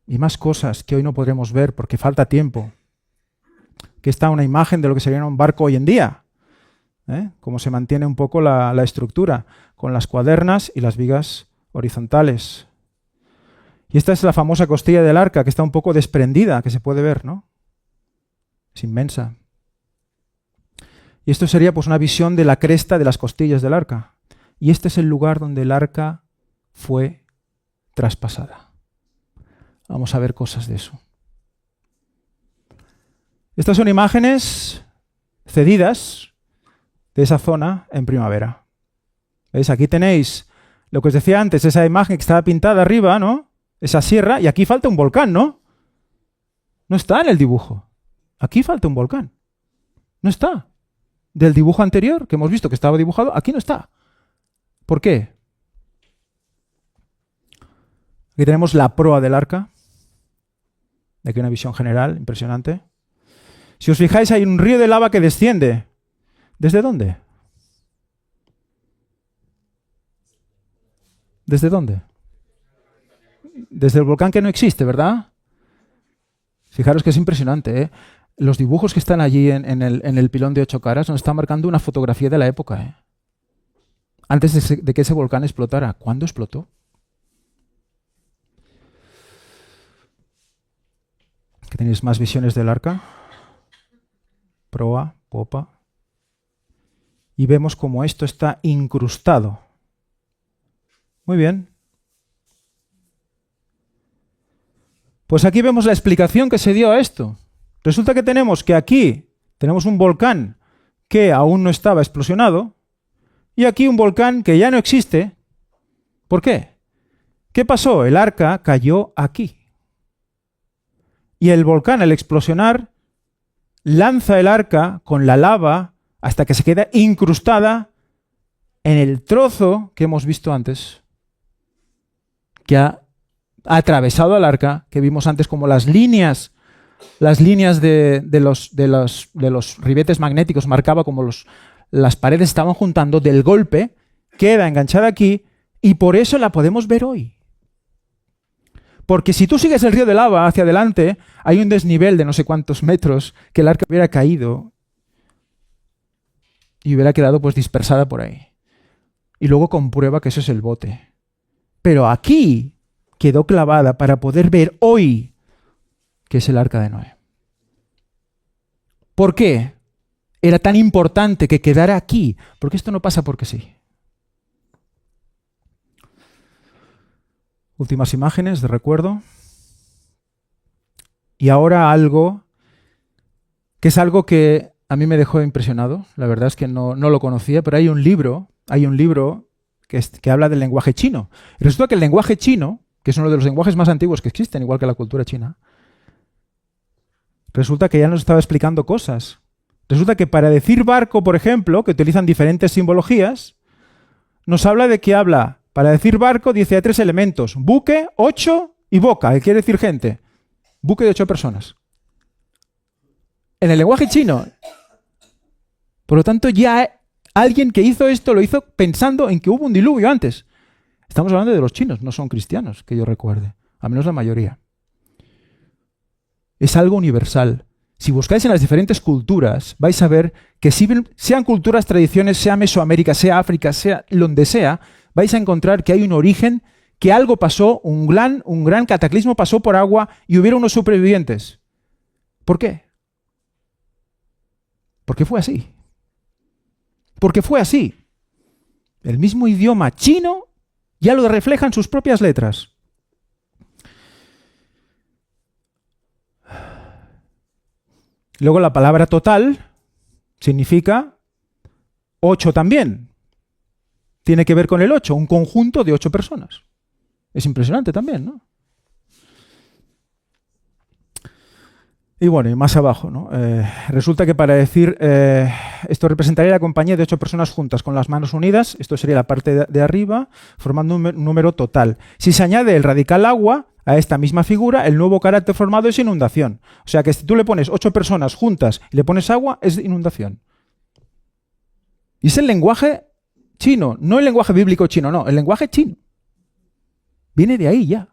[SPEAKER 3] Y más cosas que hoy no podremos ver porque falta tiempo. Aquí está una imagen de lo que sería un barco hoy en día. Cómo se mantiene un poco la estructura, con las cuadernas y las vigas horizontales. Y esta es la famosa costilla del arca, que está un poco desprendida, que se puede ver, ¿no? Es inmensa. Y esto sería pues una visión de la cresta de las costillas del arca. Y este es el lugar donde el arca fue traspasada. Vamos a ver cosas de eso. Estas son imágenes cedidas de esa zona en primavera. ¿Veis? Aquí tenéis lo que os decía antes, esa imagen que estaba pintada arriba, ¿no? Esa sierra, y aquí falta un volcán, ¿no? No está en el dibujo. Aquí falta un volcán. No está. Del dibujo anterior, que hemos visto que estaba dibujado, aquí no está. ¿Por qué? Aquí tenemos la proa del arca. Aquí una visión general impresionante. Si os fijáis, hay un río de lava que desciende. ¿Desde dónde? ¿Desde dónde? Desde el volcán que no existe, ¿verdad? Fijaros que es impresionante, ¿eh? Los dibujos que están allí en el pilón de 8 caras nos están marcando una fotografía de la época, ¿eh? Antes de que ese volcán explotara. ¿Cuándo explotó? Aquí tenéis más visiones del arca. Proa, popa. Y vemos cómo esto está incrustado. Muy bien. Pues aquí vemos la explicación que se dio a esto. Resulta que tenemos que aquí tenemos un volcán que aún no estaba explosionado y aquí un volcán que ya no existe. ¿Por qué? ¿Qué pasó? El arca cayó aquí. Y el volcán, al explosionar, lanza el arca con la lava hasta que se queda incrustada en el trozo que hemos visto antes, que ha atravesado al arca, que vimos antes como las líneas de los ribetes magnéticos marcaba como las paredes estaban juntando del golpe, queda enganchada aquí y por eso la podemos ver hoy. Porque si tú sigues el río de lava hacia adelante, hay un desnivel de no sé cuántos metros que el arca hubiera caído y hubiera quedado pues dispersada por ahí. Y luego comprueba que eso es el bote. Pero aquí, quedó clavada para poder ver hoy qué es el arca de Noé. ¿Por qué era tan importante que quedara aquí? Porque esto no pasa porque sí. Últimas imágenes de recuerdo. Y ahora algo que es algo que a mí me dejó impresionado. La verdad es que no lo conocía, pero hay un libro que habla del lenguaje chino. Y resulta que el lenguaje chino, que es uno de los lenguajes más antiguos que existen, igual que la cultura china, resulta que ya nos estaba explicando cosas. Resulta que para decir barco, por ejemplo, que utilizan diferentes simbologías, nos habla de que para decir barco dice hay 3 elementos, buque, 8 y boca, que quiere decir gente. Buque de 8 personas. En el lenguaje chino. Por lo tanto, ya alguien que hizo esto lo hizo pensando en que hubo un diluvio antes. Estamos hablando de los chinos, no son cristianos, que yo recuerde. Al menos la mayoría. Es algo universal. Si buscáis en las diferentes culturas, vais a ver que sean culturas, tradiciones, sea Mesoamérica, sea África, sea donde sea, vais a encontrar que hay un origen, que algo pasó, un gran cataclismo pasó por agua y hubiera unos supervivientes. ¿Por qué? Porque fue así. Porque fue así. El mismo idioma chino ya lo refleja en sus propias letras. Luego la palabra total significa 8 también. Tiene que ver con el 8, un conjunto de 8 personas. Es impresionante también, ¿no? Y bueno, y más abajo, ¿no? Resulta que para decir, esto representaría la compañía de 8 personas juntas con las manos unidas, esto sería la parte de arriba, formando un número total. Si se añade el radical agua a esta misma figura, el nuevo carácter formado es inundación. O sea que si tú le pones 8 personas juntas y le pones agua, es inundación. Y es el lenguaje chino, no el lenguaje bíblico chino, no, el lenguaje chino. Viene de ahí ya.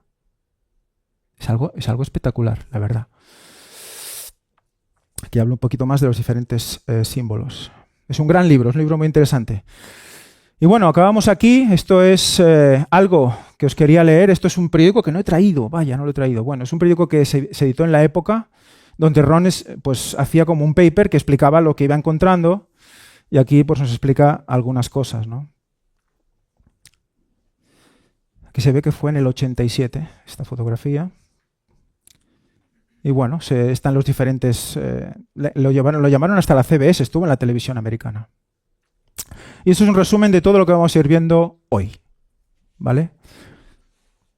[SPEAKER 3] Es algo espectacular, la verdad. Aquí hablo un poquito más de los diferentes símbolos. Es un gran libro, es un libro muy interesante. Y bueno, acabamos aquí. Esto es algo que os quería leer. Esto es un periódico que no he traído. Vaya, no lo he traído. Bueno, es un periódico que se editó en la época donde Rones pues, hacía como un paper que explicaba lo que iba encontrando y aquí pues, nos explica algunas cosas, ¿no? Aquí se ve que fue en el 87 esta fotografía. Y bueno, están los diferentes... lo llamaron hasta la CBS, estuvo en la televisión americana. Y eso es un resumen de todo lo que vamos a ir viendo hoy. ¿Vale?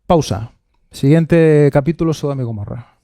[SPEAKER 3] Pausa. Siguiente capítulo, Sodoma y Gomorra.